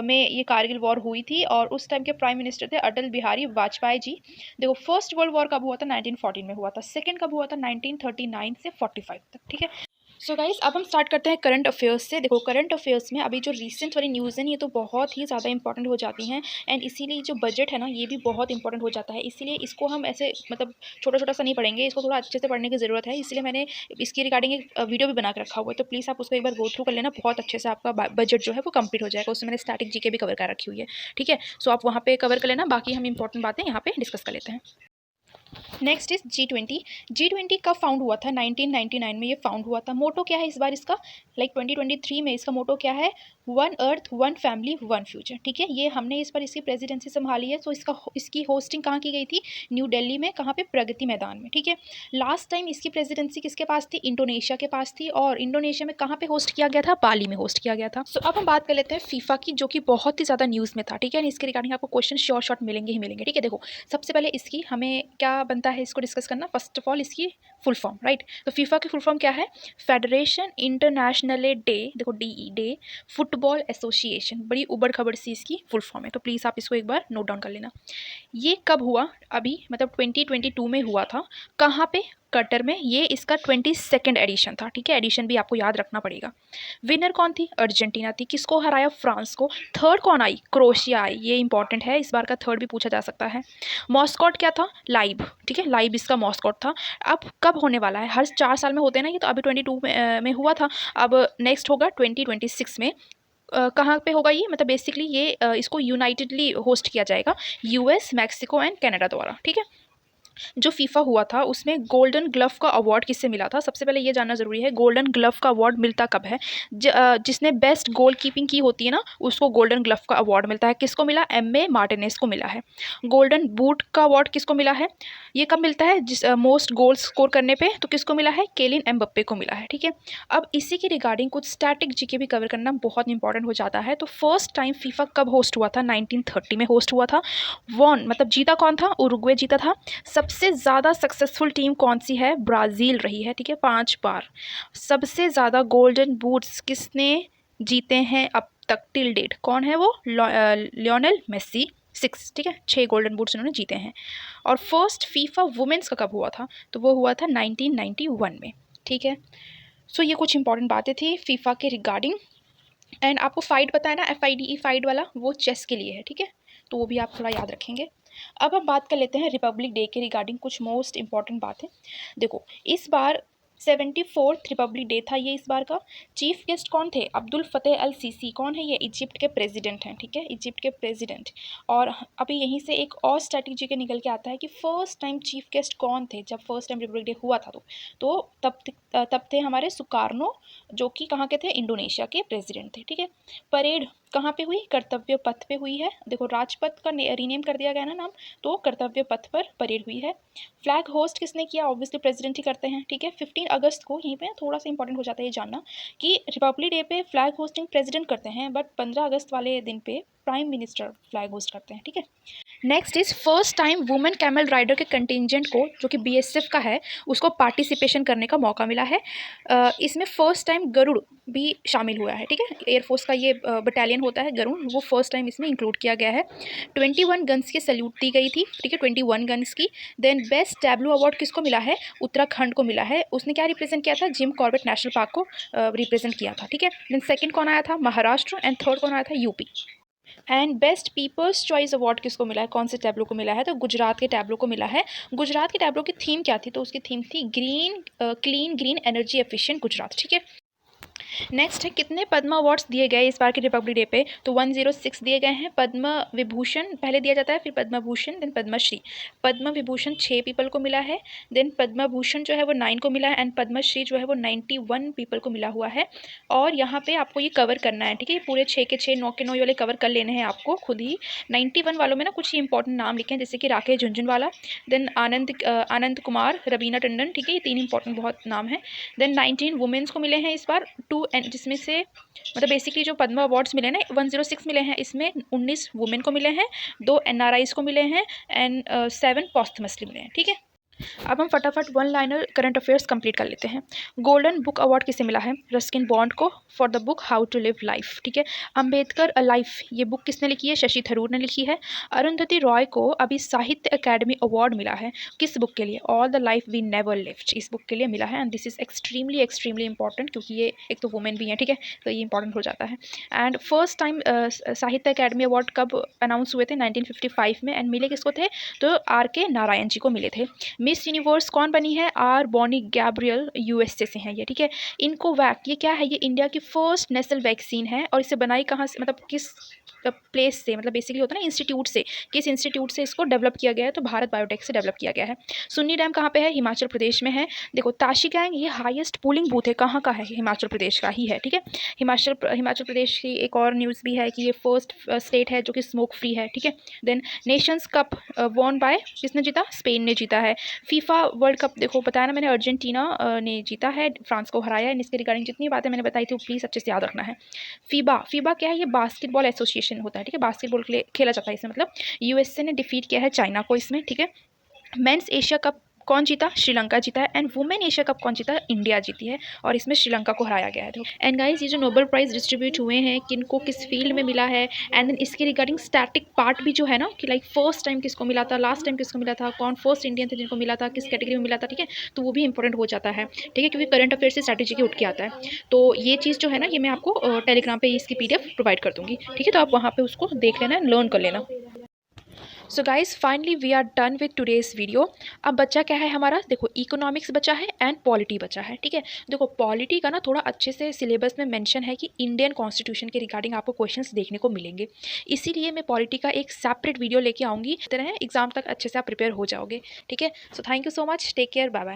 में ये कारगिल वॉर हुई थी, और उस टाइम के प्राइम मिनिस्टर थे अटल बिहारी वाजपेयी जी। देखो फर्स्ट वर्ल्ड वॉर कब हुआ था? 1914 में हुआ था। सेकेंड कब हुआ था? 1939 से 45 तक, ठीक है। सो गाइस अब हम स्टार्ट करते हैं करंट अफेयर्स से। देखो करंट अफेयर्स में अभी जो रिसेंट वाली न्यूज़ है ये तो बहुत ही ज़्यादा इंपॉर्टेंट हो जाती हैं एंड इसीलिए जो बजट है ना ये भी बहुत इंपॉर्टेंट हो जाता है। इसीलिए इसको हम ऐसे मतलब छोटा छोटा सा नहीं पढ़ेंगे, इसको थोड़ा अच्छे से पढ़ने की ज़रूरत है। इसलिए मैंने इसकी रिगार्डिंग एक वीडियो भी बना के रखा हुआ है, तो प्लीज़ आप उसको एक बार गो थ्रू कर लेना, बहुत अच्छे से आपका बजट जो है वो कंप्लीट हो जाएगा। उसमें मैंने स्टैटिक जीके भी कवर कर रखी हुई है, ठीक है। सो आप वहाँ पे कवर कर लेना, बाकी हम इंपॉर्टेंट बातें यहाँ पे डिस्कस कर लेते हैं। Next is G20। G20 कब फाउंड हुआ था? 1999 में ये फाउंड हुआ था। मोटो क्या है इस बार इसका, लाइक 2023 में इसका मोटो क्या है? One earth one family one future, ठीक है। ये हमने इस पर इसकी प्रेसिडेंसी संभाली है, तो इसकी होस्टिंग कहाँ की गई थी? न्यू दिल्ली में। कहाँ पे? प्रगति मैदान में, ठीक है। लास्ट टाइम इसकी प्रेसिडेंसी किसके पास थी? इंडोनेशिया के पास थी, और इंडोनेशिया में कहाँ पे होस्ट किया गया था? बाली में होस्ट किया गया था। सो अब हम बात कर लेते हैं फीफा की, जो कि बहुत ही ज़्यादा न्यूज़ में था, ठीक है। इसके रिगार्डिंग आपको क्वेश्चन श्योर शॉर्ट मिलेंगे ही मिलेंगे, ठीक है। देखो सबसे पहले इसकी हमें क्या बनता है इसको डिस्कस करना। फर्स्ट ऑफ ऑल इसकी फुल फॉर्म, राइट। तो फीफा की फुल फॉर्म क्या है? फेडरेशन इंटरनेशनले डे, देखो DE डे फुटबॉल एसोसिएशन, बड़ी उबड़ खबड़ सी इसकी फुल फॉर्म है, तो प्लीज़ आप इसको एक बार नोट डाउन कर लेना। ये कब हुआ? अभी मतलब 2022 में हुआ था। कहाँ पे? कतर में। ये इसका 22nd एडिशन था, ठीक है। एडिशन भी आपको याद रखना पड़ेगा। विनर कौन थी? अर्जेंटीना थी। किसको हराया? फ्रांस को। थर्ड कौन आई? क्रोएशिया आई। ये इंपॉर्टेंट है, इस बार का थर्ड भी पूछा जा सकता है। मॉस्कॉट क्या था? लाइव, ठीक है। लाइव इसका मॉस्कॉट था। अब कब होने वाला है? हर 4 साल में होते हैं ना ये, तो अभी 22 में हुआ था। अब नेक्स्ट होगा 2026 में। कहाँ पे होगा ये? मतलब बेसिकली ये इसको यूनाइटेडली होस्ट किया जाएगा, US, मैक्सिको एंड कनाडा द्वारा, ठीक है। जो फीफा हुआ था उसमें गोल्डन ग्लव का अवार्ड किससे मिला था? सबसे पहले ये जानना ज़रूरी है, गोल्डन ग्लव का अवार्ड मिलता कब है? जिसने बेस्ट गोल कीपिंग की होती है ना, उसको गोल्डन ग्लव का अवार्ड मिलता है। किसको मिला? MA मार्टिनेज को मिला है। गोल्डन बूट का अवार्ड किसको मिला है? ये कब मिलता है? जिस मोस्ट गोल्स स्कोर करने पे, तो किसको मिला है? केलिन एम्बप्पे को मिला है, ठीक है। अब इसी के रिगार्डिंग कुछ स्टैटिक जीके भी कवर करना बहुत इंपॉर्टेंट हो जाता है। तो फर्स्ट टाइम फीफा कब होस्ट हुआ था? 1930 में होस्ट हुआ था। वॉन मतलब जीता कौन था? उरुग्वे जीता था। सबसे ज़्यादा सक्सेसफुल टीम कौन सी है? ब्राज़ील रही है, ठीक है, 5 बार। सबसे ज़्यादा गोल्डन बूट्स किसने जीते हैं अब तक टिल डेट? कौन है वो? लियोनेल मेसी, 6, ठीक है, 6 गोल्डन बूट्स उन्होंने जीते हैं। और फर्स्ट फीफा वुमेंस का कब हुआ था? तो वो हुआ था 1991 में, ठीक है। सो ये कुछ इंपॉर्टेंट बातें थी फीफा के रिगार्डिंग। एंड आपको फाइट पता है ना, FIDE फाइट वाला, वो चेस के लिए है, ठीक है, तो वो भी आप थोड़ा याद रखेंगे। अब हम बात कर लेते हैं रिपब्लिक डे के रिगार्डिंग कुछ मोस्ट इंपॉर्टेंट बातें। देखो इस बार 74th रिपब्लिक डे था ये इस बार का। चीफ गेस्ट कौन थे? अब्दुल फतेह अल सीसी। कौन है ये? इजिप्ट के प्रेसिडेंट हैं, ठीक है, इजिप्ट के प्रेसिडेंट। और अभी यहीं से एक और स्ट्रैटेजी के निकल के आता है कि फर्स्ट टाइम चीफ गेस्ट कौन थे जब फर्स्ट टाइम रिपब्लिक डे हुआ था। तो तब थे हमारे सुकार्नो, जो कि कहाँ के थे? इंडोनेशिया के प्रेसिडेंट थे, ठीक है। परेड कहाँ पे हुई? कर्तव्य पथ पे हुई है। देखो राजपथ का रीनेम कर दिया गया ना नाम, तो कर्तव्य पथ पर परेड हुई है। फ्लैग होस्ट किसने किया? ऑब्वियसली प्रेसिडेंट ही करते हैं, ठीक है। 15 अगस्त को, यहीं पे थोड़ा सा इंपॉर्टेंट हो जाता है ये जानना कि रिपब्लिक डे पे फ्लैग होस्टिंग प्रेसिडेंट करते हैं, बट 15 अगस्त वाले दिन पे प्राइम मिनिस्टर फ्लैग होस्ट करते हैं, ठीक है। Next is first time women camel rider के कंटिजेंट को, जो कि BSF का है, उसको पार्टिसिपेशन करने का मौका मिला है। इसमें फर्स्ट टाइम गरुड़ भी शामिल हुआ है, ठीक है। एयरफोर्स का ये बटालियन होता है गरुड़, वो फर्स्ट टाइम इसमें इंक्लूड किया गया है। 21 गन्स की सैल्यूट दी गई थी, ठीक है, 21 गन्स की। देन बेस्ट टैब्लू अवार्ड किसको मिला है? उत्तराखंड को मिला है। उसने क्या रिप्रेजेंट किया था? जिम कॉर्बेट नेशनल पार्क को रिप्रेजेंट किया था, ठीक है। देन सेकंड कौन आया था? महाराष्ट्र। एंड थर्ड कौन आया था? UP। And best people's choice award किसको मिला है? कौन से टैब्लो को मिला है? तो गुजरात के टैब्लो को मिला है। गुजरात के टैब्लो की थीम क्या थी? तो उसकी थीम थी clean green energy efficient Gujarat, ठीक है। नेक्स्ट है कितने पद्म अवार्ड्स दिए गए इस बार के रिपब्लिक डे पे? तो 106 दिए गए हैं। पद्म विभूषण पहले दिया जाता है, फिर पद्म भूषण, देन पद्मश्री। पद्म विभूषण 6 पीपल को मिला है, देन पद्म भूषण जो है वो 9 को मिला है, एंड पद्मश्री जो है वो 91 पीपल को मिला हुआ है। और यहाँ पे आपको ये कवर करना है, ठीक है, पूरे 6 के 6 9 के 9 वाले कवर कर लेने हैं आपको खुद ही। 91 वालों में ना कुछ ही इंपॉर्टेंट नाम लिखे हैं, जैसे कि राकेश झुनझुनवाला, देन आनंद कुमार, रवीना टंडन, ठीक है, ये 3 इंपॉर्टेंट बहुत नाम है। देन 19 वुमेन्स को मिले हैं इस बार, 2 जिसमें से मतलब बेसिकली जो पद्म अवार्ड्स मिले ना 106 मिले हैं, इसमें 19 वुमेन को मिले हैं, 2 NRIs को मिले हैं, एंड 7 पॉस्थमसली मिले हैं, ठीक है। अब हम फटाफट one liner current affairs complete कर लेते हैं। गोल्डन बुक अवार्ड किसे मिला है? रस्किन बॉन्ड को for the book how to live life. ठीक है। अंबेडकर अ लाइफ, ये बुक किसने लिखी है? शशि थरूर ने लिखी है। अरुंधति रॉय को अभी साहित्य अकादमी अवार्ड मिला है, किस बुक के लिए? All the life we never lived, इस बुक के लिए मिला है। And this is extremely extremely important, क्योंकि ये एक तो वुमेन भी है, ठीक है, तो ये इंपॉर्टेंट हो जाता है। एंड फर्स्ट टाइम साहित्य अकादमी अवार्ड कब अनाउंस हुए थे? 1955 में। एंड मिले किसको थे? तो आर के नारायण जी को मिले थे। मिस यूनिवर्स कौन बनी है? आर बॉनी गैब्रियल, यूएसए से हैं ये, ठीक है। इनको वैक, ये क्या है? ये इंडिया की फर्स्ट नेशनल वैक्सीन है। और इसे बनाई कहाँ से, मतलब किस प्लेस से, मतलब बेसिकली होता है ना इंस्टीट्यूट से, किस इंस्टीट्यूट से इसको डेवलप किया गया है? तो भारत बायोटेक से डेवलप किया गया है। सुन्नी डैम कहाँ पे है? हिमाचल प्रदेश में है। देखो ताशी गैंग, ये हाईएस्ट पूलिंग बूथ है, कहाँ का है? हिमाचल प्रदेश का ही है, ठीक है। हिमाचल प्रदेश की एक और न्यूज़ भी है कि ये फर्स्ट स्टेट है जो कि स्मोक फ्री है, ठीक है। Then nations cup won by, किसने जीता? स्पेन ने जीता है। फीफा वर्ल्ड कप, देखो बताया ना मैंने, अर्जेंटीना ने जीता है, फ्रांस को हराया है। इसके रिगार्डिंग जितनी बातें मैंने बताई थी वो प्लीज़ अच्छे से याद रखना है। फीबा, फीबा क्या है? ये बास्केटबॉल एसोसिएशन होता है, ठीक है, बास्केटबॉल के लिए खेला जाता है इसमें, मतलब यूएसए ने डिफीट किया है चाइना को इसमें, ठीक है। मेंस एशिया कप कौन जीता? श्रीलंका जीता है। एंड वुमेन एशिया कप कौन जीता? इंडिया जीती है, और इसमें श्रीलंका को हराया गया है। एंड गाइस, ये जो नोबेल प्राइज़ डिस्ट्रीब्यूट हुए हैं, किनको किस फील्ड में मिला है, एंड देन इसके रिगार्डिंग स्टैटिक पार्ट भी जो है ना, कि लाइक फर्स्ट टाइम किसको मिला था, लास्ट टाइम किसको मिला था, कौन फर्स्ट इंडियन थे जिनको मिला था, किस कैटेगरी में मिला था, ठीक है, तो वो भी इंपॉर्टेंट हो जाता है, ठीक है, क्योंकि करंट अफेयर से स्ट्रैटेजी के उठ के आता है। तो ये चीज़ जो है ना, ये मैं आपको टेलीग्राम पे इसकी PDF प्रोवाइड कर दूँगी, ठीक है, तो आप वहाँ पे उसको देख लेना, लर्न कर लेना। So guys finally we are done with today's video. अब बचा क्या है हमारा? देखो इकोनॉमिक्स बचा है एंड पॉलिटी बचा है, ठीक है। देखो पॉलिटी का ना थोड़ा अच्छे से सिलेबस में मेंशन है कि इंडियन कॉन्स्टिट्यूशन के रिगार्डिंग आपको क्वेश्चंस देखने को मिलेंगे, इसीलिए मैं पॉलिटी का एक सेपरेट वीडियो लेके आऊँगी, इस तरह एग्जाम तक अच्छे से आप प्रिपेयर हो जाओगे, ठीक है। So thank you so much, take care, bye bye.